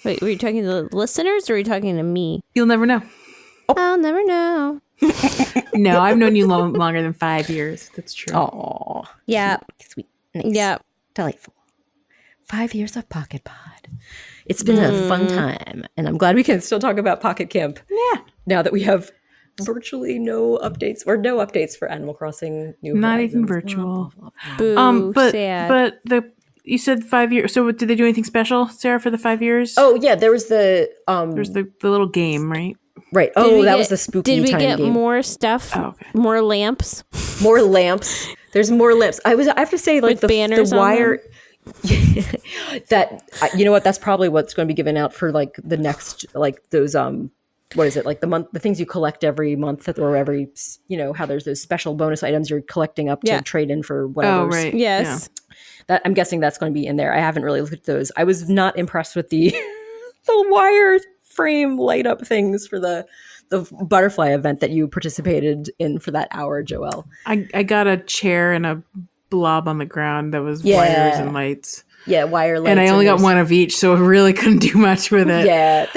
Wait, were you talking to the listeners or were you talking to me? You'll never know. I'll never know. No, I've known you longer than 5 years. That's true. Oh, yeah, sweet, nice, yeah, delightful. 5 years of Pocket Pod. It's been a fun time, and I'm glad we can still talk about Pocket Camp. Yeah. Now that we have virtually no updates for Animal Crossing New Not Horizons. even virtual. Boo, sad. But you said 5 years. So did they do anything special, Sarah, for the 5 years? Oh yeah, there was the little game, right? Right. Oh, that was the spooky Did we tiny get game. more stuff? Oh, okay. More lamps? More lamps. There's more lamps. I have to say, like, With banners the wire. That you know what? That's probably what's going to be given out for like the next, like those what is it, like the things you collect every month or every, how there's those special bonus items you're collecting up to trade in for whatever. Oh, right. Yes. Yeah. That I'm guessing that's going to be in there. I haven't really looked at those. I was not impressed with the the wire frame light up things for the butterfly event that you participated in for that hour, Joelle. I got a chair and a blob on the ground that was wires and lights. Yeah, wire lights. And I only got one of each, so I really couldn't do much with it. Yeah.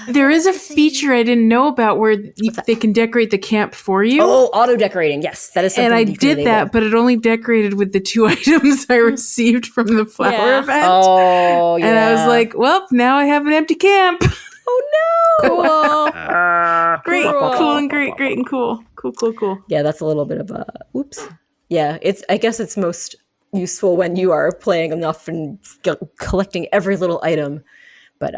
There is a feature I didn't know about where they can decorate the camp for you. Oh, auto decorating. Yes, that is something. And I did that, but it only decorated with the 2 items I received from the flower event. Oh, yeah. And I was like, well, now I have an empty camp. Oh, no. Great, cool, and great and cool. Cool. Yeah, that's a little bit of a oops. Yeah, I guess it's most useful when you are playing enough and collecting every little item. But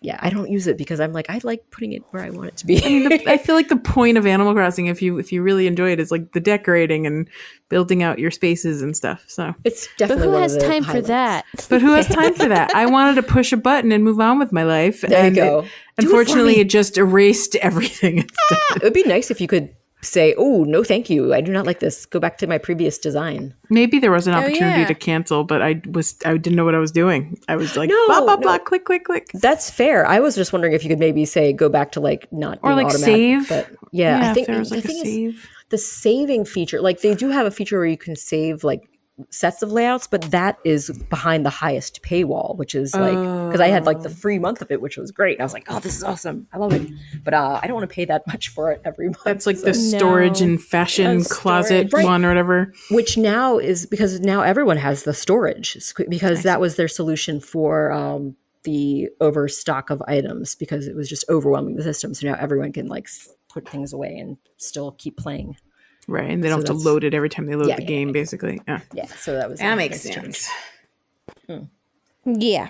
yeah, I don't use it because I'm like, I like putting it where I want it to be. I mean, I feel like the point of Animal Crossing, if you really enjoy it, is like the decorating and building out your spaces and stuff. So it's definitely. But who has time for that? But who has time for that? I wanted to push a button and move on with my life. There you go. Unfortunately, it just erased everything instead. It would be nice if you could say, "Oh, no, thank you. I do not like this. Go back to my previous design." Maybe there was an opportunity to cancel, but I didn't know what I was doing. I was like, blah, blah, blah, click. That's fair. I was just wondering if you could maybe say, go back to like not or being like automatic. save. But yeah, I think there was the like thing a save. the saving feature, like they do have a feature where you can save like sets of layouts, but that is behind the highest paywall, which is like, because I had like the free month of it, which was great. And I was like, oh, this is awesome. I love it. But I don't want to pay that much for it every month. That's like the storage and fashion closet one or whatever. Which now is because now everyone has the storage because that was their solution for the overstock of items because it was just overwhelming the system. So now everyone can like put things away and still keep playing. Right, and they don't have to load it every time they load the game, basically. Yeah, so that makes sense. Yeah.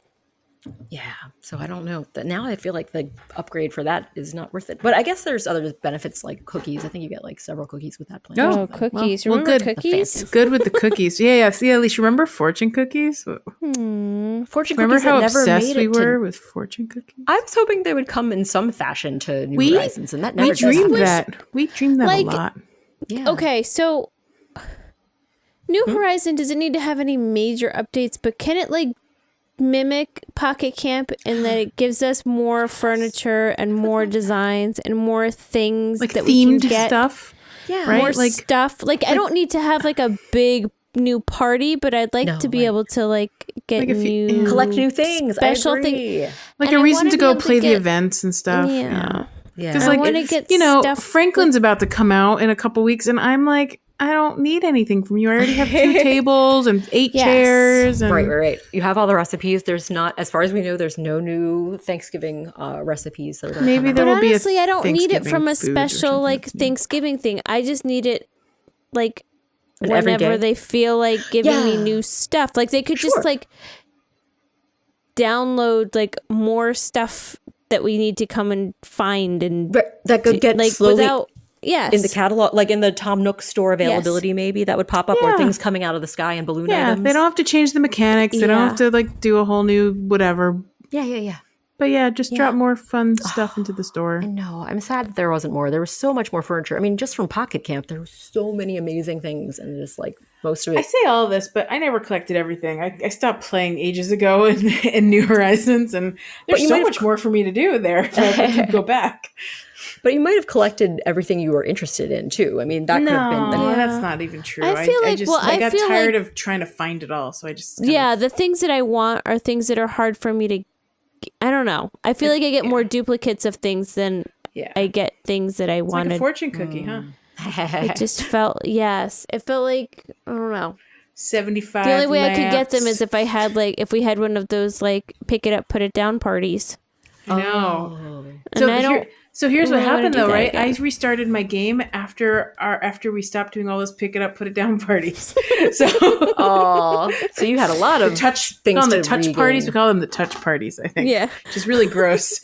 Yeah, so I don't know. Now I feel like the upgrade for that is not worth it. But I guess there's other benefits like cookies. I think you get like several cookies with that plan. Oh, cookies. Remember good. Cookies? Good with the cookies. Yeah, Alicia, remember fortune cookies? Fortune remember cookies how never obsessed made we were with fortune cookies? I was hoping they would come in some fashion to New Horizons, and that never does happen. We dreamed that a lot. Yeah. Okay, so New Horizon doesn't need to have any major updates, but can it like mimic Pocket Camp in that it gives us more furniture and more designs and more things like that we can themed get? Stuff? Yeah, right? more stuff. Like I don't need to have like a big new party, but I'd like to be able to like get new collect new things, special things, like a reason to go play the events and stuff. Yeah. Because like Franklin's about to come out in a couple weeks, and I'm like, I don't need anything from you. I already have 2 tables and 8 chairs. And Right. You have all the recipes. There's not, as far as we know, there's no new Thanksgiving recipes. That are Maybe there will be. Honestly, I don't need it from a special like Thanksgiving thing. I just need it like whenever they feel like giving me new stuff. Like they could just like download like more stuff that we need to come and find and that could get like slowly without in the catalog, like in the Tom Nook store availability, maybe that would pop up or things coming out of the sky and balloon items. They don't have to change the mechanics. They don't have to like do a whole new whatever. Yeah. But just drop more fun stuff into the store. No, I'm sad that there wasn't more. There was so much more furniture. I mean, just from Pocket Camp, there were so many amazing things, and just like most of it. I say all of this, but I never collected everything. I stopped playing ages ago in New Horizons, and there's so much more for me to do there if I could go back. But you might have collected everything you were interested in too. I mean, that could have been. No, that's not even true. I feel I got tired of trying to find it all, so I just the things that I want are things that are hard for me to. I don't know. I feel like I get more duplicates of things than I get things that I wanted. Like a fortune cookie, huh? It just felt it felt like I don't know. 75. The only way I could get them is if we had one of those like pick it up, put it down parties. I know. And So here's what happened though, right? Again. I restarted my game after we stopped doing all those pick it up, put it down parties. So so you had a lot of things on the to touch regain. parties. We call them the touch parties, I think. Yeah. Which is really gross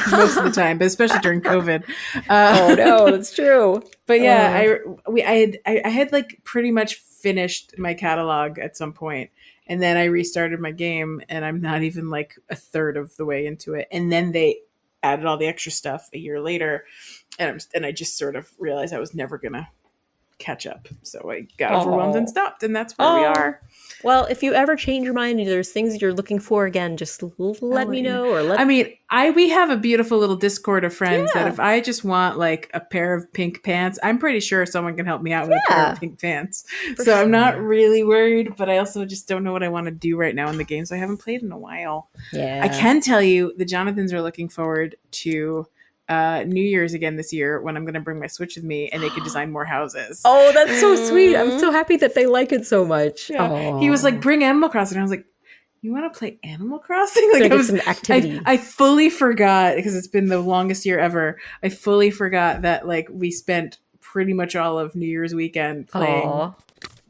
most of the time, but especially during COVID. Oh no, that's true. But yeah, I had like pretty much finished my catalog at some point, and then I restarted my game, and I'm not even like a third of the way into it, and then they added all the extra stuff a year later, and I just sort of realized I was never gonna catch up. So I got overwhelmed and stopped, and that's where we are. Well, if you ever change your mind and there's things you're looking for again, just let me know. We have a beautiful little Discord of friends that if I just want like a pair of pink pants, I'm pretty sure someone can help me out with a pair of pink pants. So I'm not really worried, but I also just don't know what I want to do right now in the games I haven't played in a while. Yeah. I can tell you the Jonathans are looking forward to New Year's again this year when I'm going to bring my Switch with me and they could design more houses. Oh, that's so sweet. I'm so happy that they like it so much. Yeah. He was like, bring Animal Crossing. I was like, you want to play Animal Crossing? Like, some activity. I fully forgot because it's been the longest year ever. I fully forgot that like we spent pretty much all of New Year's weekend playing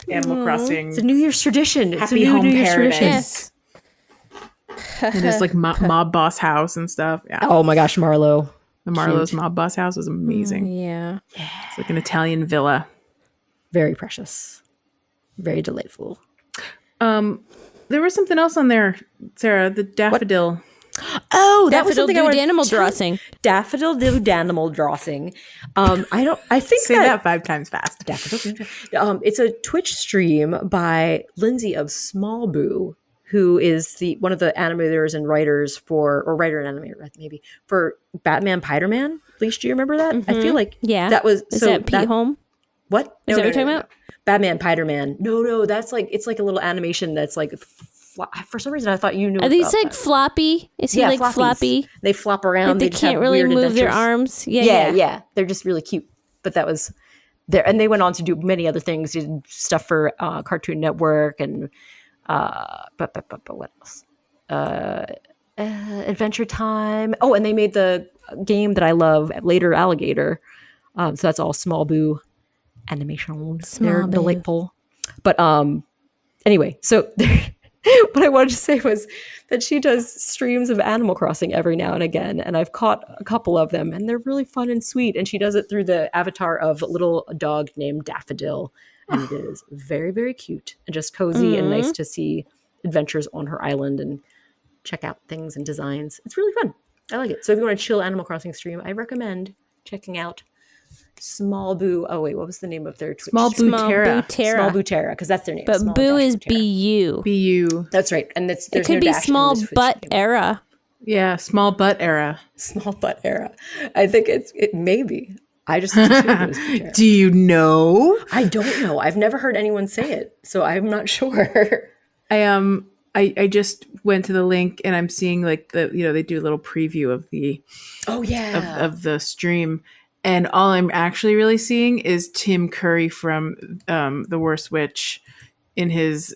Animal Crossing. It's a New Year's tradition. It's Happy a Home New Year's Paradise. tradition. Yes. And it's like mob boss house and stuff. Yeah. Oh my gosh, Marlo. The Marlowe's mob boss house was amazing. Yeah. It's like an Italian villa. Very precious. Very delightful. There was something else on there, Sarah. The daffodil. Oh, that Daffodil was something do I wanted Danimal to- Drossing. Daffodil do Danimal Drossing. I think Say that 5 times fast. Daffodil. It's a Twitch stream by Lindsay of Small Boo, who is one of the animators and writers writer and animator maybe for Batman Piderman. Leash, do you remember that? I feel like that was Is that Pete Holm? What? Is that what you're talking about? Batman Piderman. No, that's like it's like a little animation that's like for some reason I thought you knew. Are these like floppy? Is he like floppies. floppy? They flop around. Like they just can't have really weird move their adventures. arms. Yeah. They're just really cute. But that was there, and they went on to do many other things. Did stuff for Cartoon Network and but what else? Adventure Time. Oh, and they made the game that I love, Later Alligator. So that's all Small Boo animation. They're Boo. delightful. But anyway, so what I wanted to say was that she does streams of Animal Crossing every now and again, and I've caught a couple of them, and they're really fun and sweet. And she does it through the avatar of a little dog named Daffodil, and it is very, very cute and just cozy and nice to see adventures on her island and check out things and designs. It's really fun. I like it. So if you want a chill Animal Crossing stream, I recommend checking out Small Boo. Oh wait, what was the name of their Twitch Small stream? Boo Terra. Small Boo Terra, because that's their name. But Small Boo dash is Terra. BU. BU. That's right, and there's It could no be dash in Small this Twitch Butt name. Era. Yeah, small butt era. Small Butt Era. I think it maybe. I just assumed it was Boo Terra. Do you know? I don't know. I've never heard anyone say it, so I'm not sure. I just went to the link and I'm seeing like they do a little preview of the of the stream, and all I'm actually really seeing is Tim Curry from The Worst Witch in his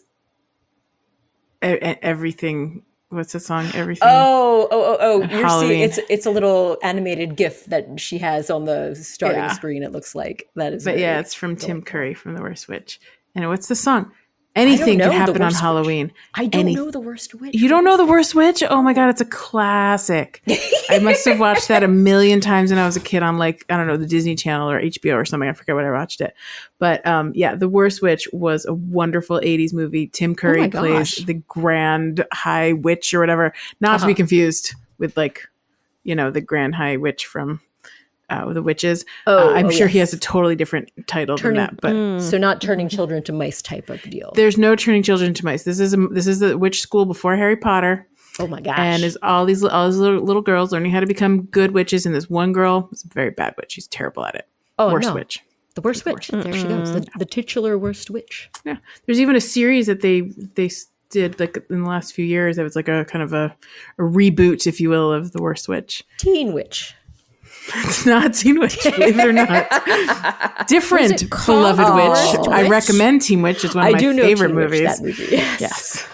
everything. What's the song? Everything. Oh! You're Halloween. seeing it's a little animated GIF that she has on the starting screen. It looks like that is. But very it's from Tim delightful. Curry from The Worst Witch. And what's the song? Anything know could The happen on Worst Witch. Halloween. I don't know The Worst Witch. You don't know The Worst Witch? Oh my God, it's a classic. I must have watched that a million times when I was a kid on like, I don't know, the Disney Channel or HBO or something. I forget when I watched it. But The Worst Witch was a wonderful 80s movie. Tim Curry plays the Grand High Witch or whatever. Not to be confused with like, the Grand High Witch from The Witches. I'm sure he has a totally different title than that. But So not turning children to mice type of deal. there's no turning children to mice. This is the witch school before Harry Potter. Oh my gosh. And is all these little girls learning how to become good witches. And this one girl is a very bad witch. She's terrible at it. Worst witch. The Worst Witch. There she goes. The titular Worst Witch. Yeah. There's even a series that they did like in the last few years. That was like a kind of a reboot, if you will, of The Worst Witch. Teen Witch. It's not Teen Witch, believe it or not. Different called beloved Worst witch. I Witch? recommend Teen Witch. It's one of my favorite Teen Witch, movies. that movie. Yes.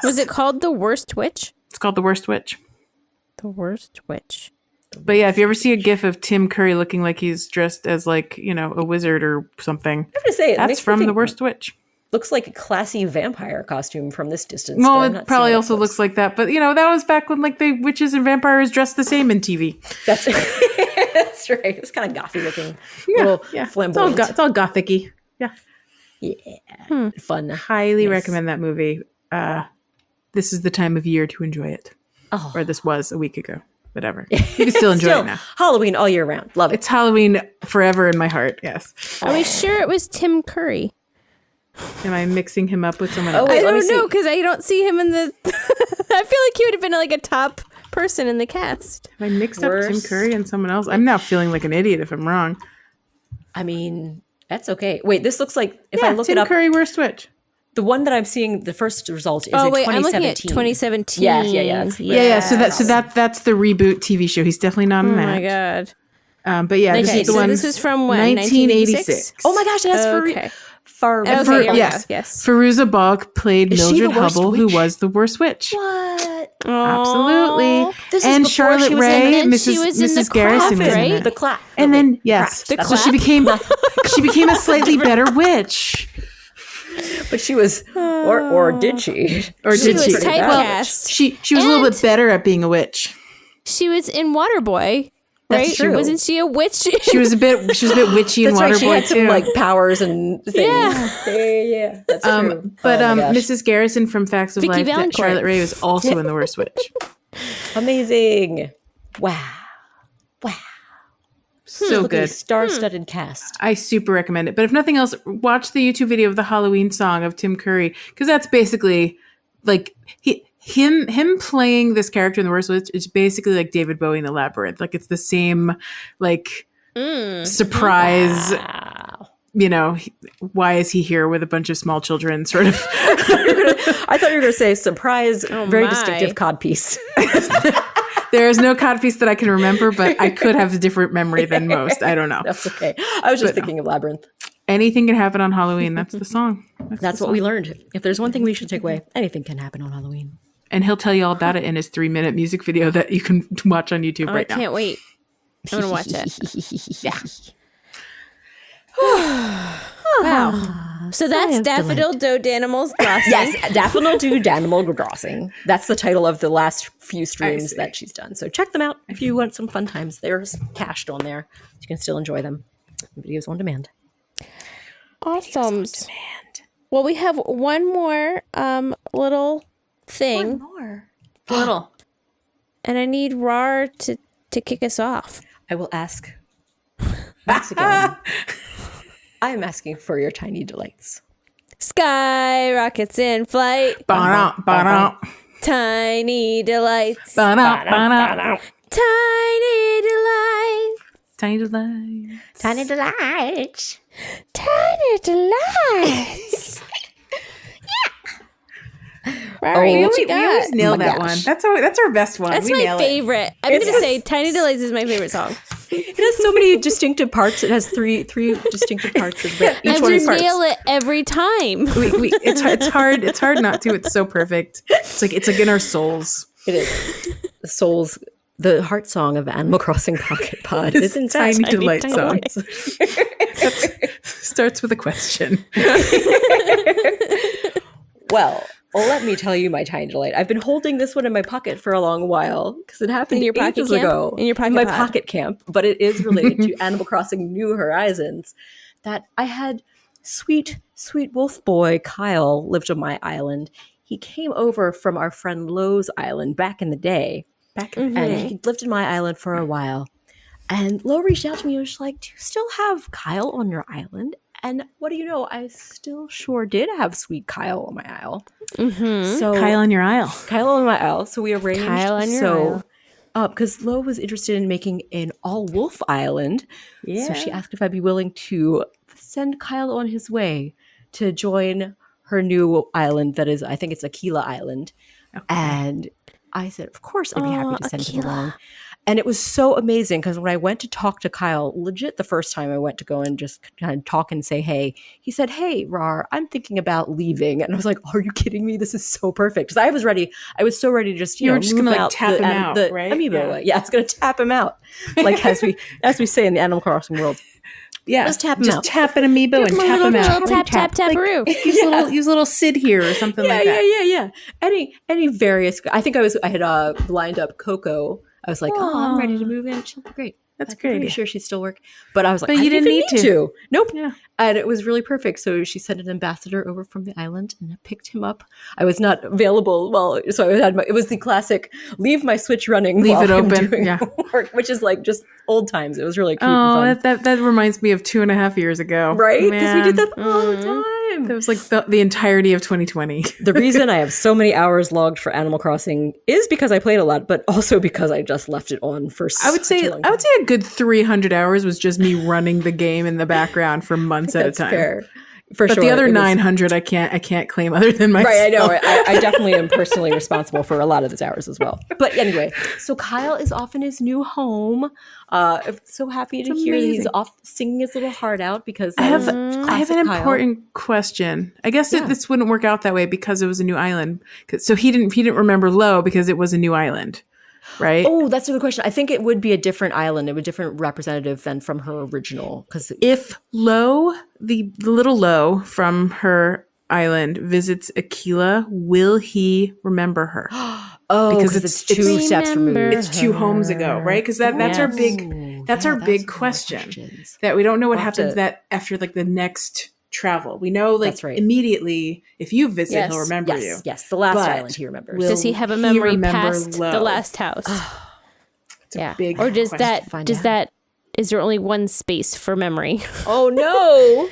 Was it called The Worst Witch? It's called The Worst Witch. The Worst Witch. But yeah, if you ever see a gif of Tim Curry looking like he's dressed as like, a wizard or something, I have to say, that's from The Worst Witch. Looks like a classy vampire costume from this distance. Well, but I'm it not probably seeing also close. looks like that. But, that was back when like the witches and vampires dressed the same in TV. That's that's right. It's kind of gothy looking. Yeah. Flamboyant. It's all gothic-y. Yeah. Yeah. Fun. Highly recommend that movie. This is the time of year to enjoy it. Oh. Or this was a week ago. whatever. You can still enjoy it now. Halloween all year round. Love it. It's Halloween forever in my heart. Yes. Are we sure it was Tim Curry? Am I mixing him up with someone else? wait, I let me don't know see. because I don't see him in the. I feel like he would have been like a top person in the cast. Have I mixed up Tim Worst. Curry and someone else? I'm now feeling like an idiot if I'm wrong. I mean, that's okay. Wait, this looks like if I look Tim it up, Curry, worst witch. the one that I'm seeing, the first result is Oh in wait, I'm 2017. looking at 2017. Yeah, yeah. That's- Yeah. So that's the reboot TV show. He's definitely not in Oh that. my god. But yeah, this Okay, is the so one. this is from when? 1986. Oh my gosh, that's Okay. for Okay, For- here we yes, go. Yes. Firuza Balk played Is she Mildred the worst Hubble, who witch? was the worst witch. what? Absolutely. This is And before Charlotte she was Ray, in- and then she Mrs. was in the Mrs. Garrison was Craft, in right? it. The clap. And then yes, The so she became she became a slightly better witch. But she was, or did she? Or She did was she? typecast. She was a little And- bit better at being a witch. She was in Waterboy, right? That's true. Wasn't she a witch? She was a bit witchy in That's right. She Waterboy had some too. like powers and things. Yeah. That's true. But Oh my gosh. Mrs. Garrison from Facts of Vicky Life, that Valancourt. Charlotte Ray was also in The Worst Witch. Amazing. Wow. So Look at good. the star-studded cast. I super recommend it. But if nothing else, watch the YouTube video of the Halloween song of Tim Curry, because that's basically like him playing this character in The Worst Witch is basically like David Bowie in The Labyrinth. Like it's the same like surprise. Wow. You know, why is he here with a bunch of small children? Sort of. I thought you were going to say surprise, very my. distinctive codpiece. There is no codpiece that I can remember, but I could have a different memory than most. I don't know. That's okay. I was just thinking of Labyrinth. Anything can happen on Halloween. That's the song. That's the what we song. learned. If there's one thing we should take away, anything can happen on Halloween. And he'll tell you all about it in his 3-minute music video that you can watch on YouTube Oh, right I now. can't wait. I'm gonna watch it. Yeah. Wow. So that's of Daffodil Dodanimals Glossing. Yes, Daffodil to Danimal Grossing. That's the title of the last few streams see. that she's done. So check them out if you want some fun times. They're cached on there. You can still enjoy them. Videos on demand. Awesome. Well, we have one more little thing, more. Little. and I need Rar to kick us off. I will ask. Once again, I am asking for your tiny delights. Sky rockets in flight, Ba-da, ba-da, tiny delights, ba-da, ba-da. tiny delights, Tiny delight. Tiny delights. tiny delights. Rar, We what you got? always nail Oh my that gosh. one. That's our best one. That's we my nail it. favorite. I'm gonna say Tiny Delights is my favorite song. It has so many distinctive parts. It has three distinctive parts. But each And one we is parts. nail it every time. It's hard not to. It's so perfect. It's like in our souls. It is. The heart song of Animal Crossing Pocket Pod is in fact Tiny Delight Tiny song. Delights. Starts with a question. Well, let me tell you my tiny delight. I've been holding this one in my pocket for a long while because it happened In your pocket ages camp? ago. In your pocket my pod? pocket camp, but it is related to Animal Crossing New Horizons. That I had sweet wolf boy Kyle lived on my island. He came over from our friend Lowe's island back in the day, and he lived in my island for a while. And Lo reached out to me and was like, "Do you still have Kyle on your island?" And what do you know? I still sure did have sweet Kyle on my isle. So Kyle in your aisle. Kyle on my isle. So we arranged. Kyle on your isle. Because Lo was interested in making an all wolf island. Yeah. So she asked if I'd be willing to send Kyle on his way to join her new island. That is, I think it's Aquila Island. Okay. And I said, of course, I'd be happy to send him Aquila. along. And it was so amazing because when I went to talk to Kyle, legit the first time I went to go and just kind of talk and say, hey, he said, hey, Rar, I'm thinking about leaving. And I was like, are you kidding me? This is so perfect. Because I was ready. I was so ready to just, You were just move gonna, like, out tap him out, the right? amiibo Yeah. away. Yeah, I was going to tap him out. Like as we say in the Animal Crossing world. Yeah. Just tap him out. tap an amiibo and tap him out. Tap, tap, taparoo. Use a little Sid here or something like that. Yeah. Any various. I think I had lined up Coco. I was like, I'm ready to move in. She'll be great. That's I'm great. pretty sure she'd still work. But I was like, But I you didn't didn't even need to. Nope. Yeah. And it was really perfect. So she sent an ambassador over from the island and I picked him up. I was not available. Well, so I had it was the classic leave my Switch running. Leave while it I'm open. doing Yeah. work, which is like just old times. It was really cute Oh, and fun. that reminds me of 2.5 years ago. Right? Because we did Man. that all the time. That was like the entirety of 2020. The reason I have so many hours logged for Animal Crossing is because I played a lot, but also because I just left it on for I would say a good 300 hours was just me running the game in the background for months at a time. Fair. For But sure. the other It was- 900 I can't claim other than myself. Right, I know. I definitely am personally responsible for a lot of those hours as well. But anyway, so Kyle is off in his new home. I'm so happy to hear that he's amazing. off singing his little heart out because I have classic an Kyle. important question. I guess Yeah. this wouldn't work out that way because it was a new island. So he didn't remember Lo because it was a new island, right? Oh, that's a good question. I think it would be a different island. It would be a different representative than from her original. Because If Lo, the little Lo from her island visits Aquila, will he remember her? because because it's it's two steps remember removed. It's 2 homes ago, right? Because that's our big one question of the questions. that we don't know what We'll have happens to- that after like the next travel. We know like That's right. immediately if you visit, Yes. he'll remember you. Yes, the last But island he remembers. will Does he have a he memory remember past Lo? the last house? It's a big Or does question. Find does out. that is there only one space for memory? Oh no!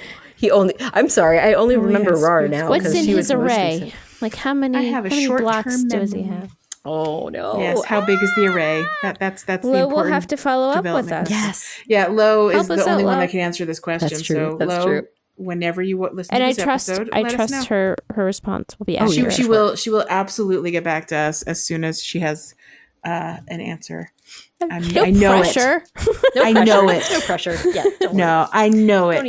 I'm sorry. I only remember yes, Rar yes. now. What's 'cause in she his was the most array? recent. Like how many? I have a how many short-term blocks does he memory. have? Oh no! Yes, how big is the array? That's the Lo important will have to follow up with development. us. Yes. Yeah, Lo Help is us the out, only one Lo. that can answer this question. That's true. So That's Lo, true. whenever you listen And to I this trust episode, I let us trust know. her response will be Oh, yeah. accurate. She will absolutely get back to us as soon as she has an answer. I No know pressure. No I pressure. know it. No pressure. Yeah. Don't worry. No, I know it.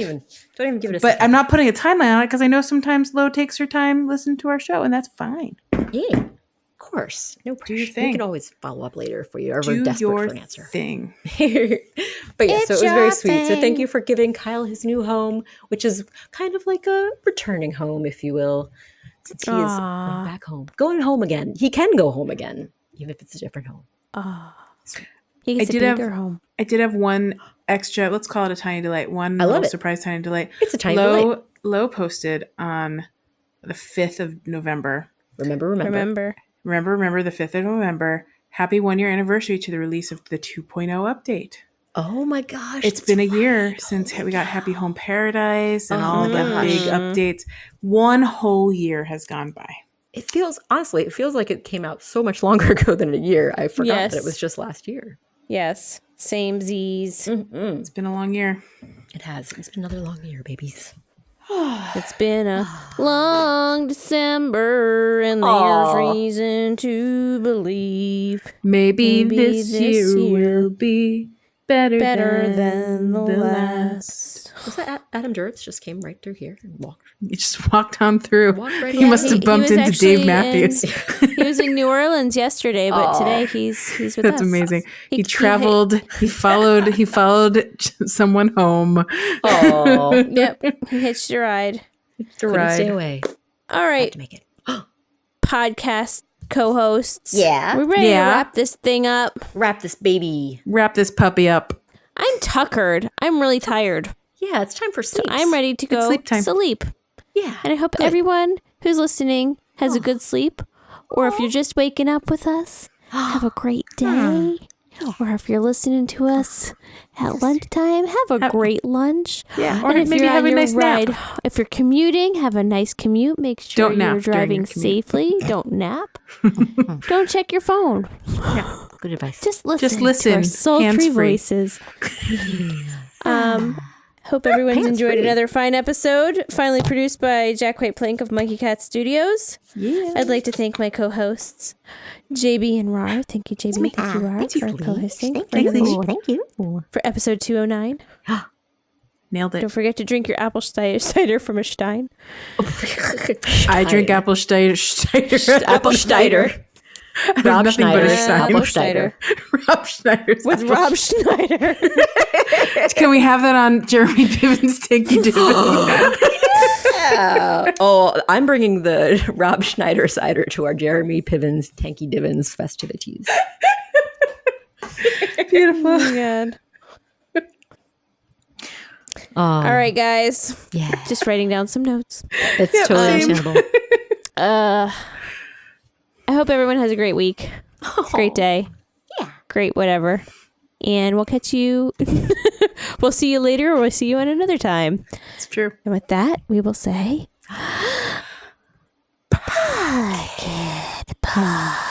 Don't even give it a But second. I'm not putting a timeline on it because I know sometimes Lo takes her time listening to our show, and that's fine. Yeah. Of course. No pressure. your We thing. can always follow up later if you're ever Do desperate your for an answer. thing. But yeah, It's so it was your very sweet. So thank thing. you for giving Kyle his new home, which is kind of like a returning home, if you will, since he is going back home. Going home again. He can go home again, even if it's a different home. He gets a did have- bigger home. I did have one extra, let's call it a tiny delight, one I love little it. surprise tiny delight. It's a tiny delight. Lo posted on the 5th of November. Remember. Remember the 5th of November. Happy 1-year anniversary to the release of the 2.0 update. Oh my gosh. It's been a year since we got Happy Home Paradise and all the gosh. big updates. 1 whole year has gone by. It feels like it came out so much longer ago than a year. I forgot Yes. that it was just last year. Yes. Same Z's. It's been a long year. It has. It's been another long year, babies. It's been a long December, and Aw. there's reason to believe Maybe Maybe this this year year will be better than the last. Was that Adam Duritz just came right through here and walked? You just walked on through. Walked right He on must through. have bumped was into Dave actually Matthews. He was in New Orleans yesterday, but today he's with us. That's amazing. He He- traveled. He followed someone home. Oh, Yep, he hitched a ride. To couldn't stay ride. away. All Had right, to make it. podcast co-hosts. Yeah. we're ready Yeah. to wrap this thing up. Wrap this baby. Wrap this puppy up. I'm tuckered. I'm really tired. Yeah, it's time for sleep. I'm ready to go sleep time. sleep. Yeah. And I hope everyone who's listening has a good sleep. Or if you're just waking up with us, have a great day. Or if you're listening to us at lunchtime, have a great lunch. Yeah, or And if maybe you're have on a your nice ride, nap. if you're commuting, have a nice commute. Make sure Don't nap you're during driving your commute. safely. Don't nap. Don't check your phone. Good advice. Just listen. To listen, our sultry hands-free. voices. Hope everyone's enjoyed Hands-free. another fine episode. Finally produced by Jack White Plank of Monkey Cat Studios. Yeah. I'd like to thank my co-hosts, JB and Rar. Thank you, JB. Thank you, Rar, for co-hosting Thank you. for episode 209. Nailed it. Don't forget to drink your apple cider from a Stein. I drink apple Schneider. Apple Schneider. Rob Nothing but a Schneider. Stein. Apple Schneider. Schneider. Rob Schneider's With apple Rob Schneider. Can we have that on Jeremy Piven's Tinky Diven? Oh, I'm bringing the Rob Schneider cider to our Jeremy Pivens Tanky Divins festivities. Beautiful. Oh my God. All right, guys. Yeah. Just writing down some notes. That's Yep, totally same. understandable. I hope everyone has a great week. Great day. Yeah. Great whatever. And we'll catch you. We'll see you later, or we'll see you at another time. It's true. And with that, we will say... Bye.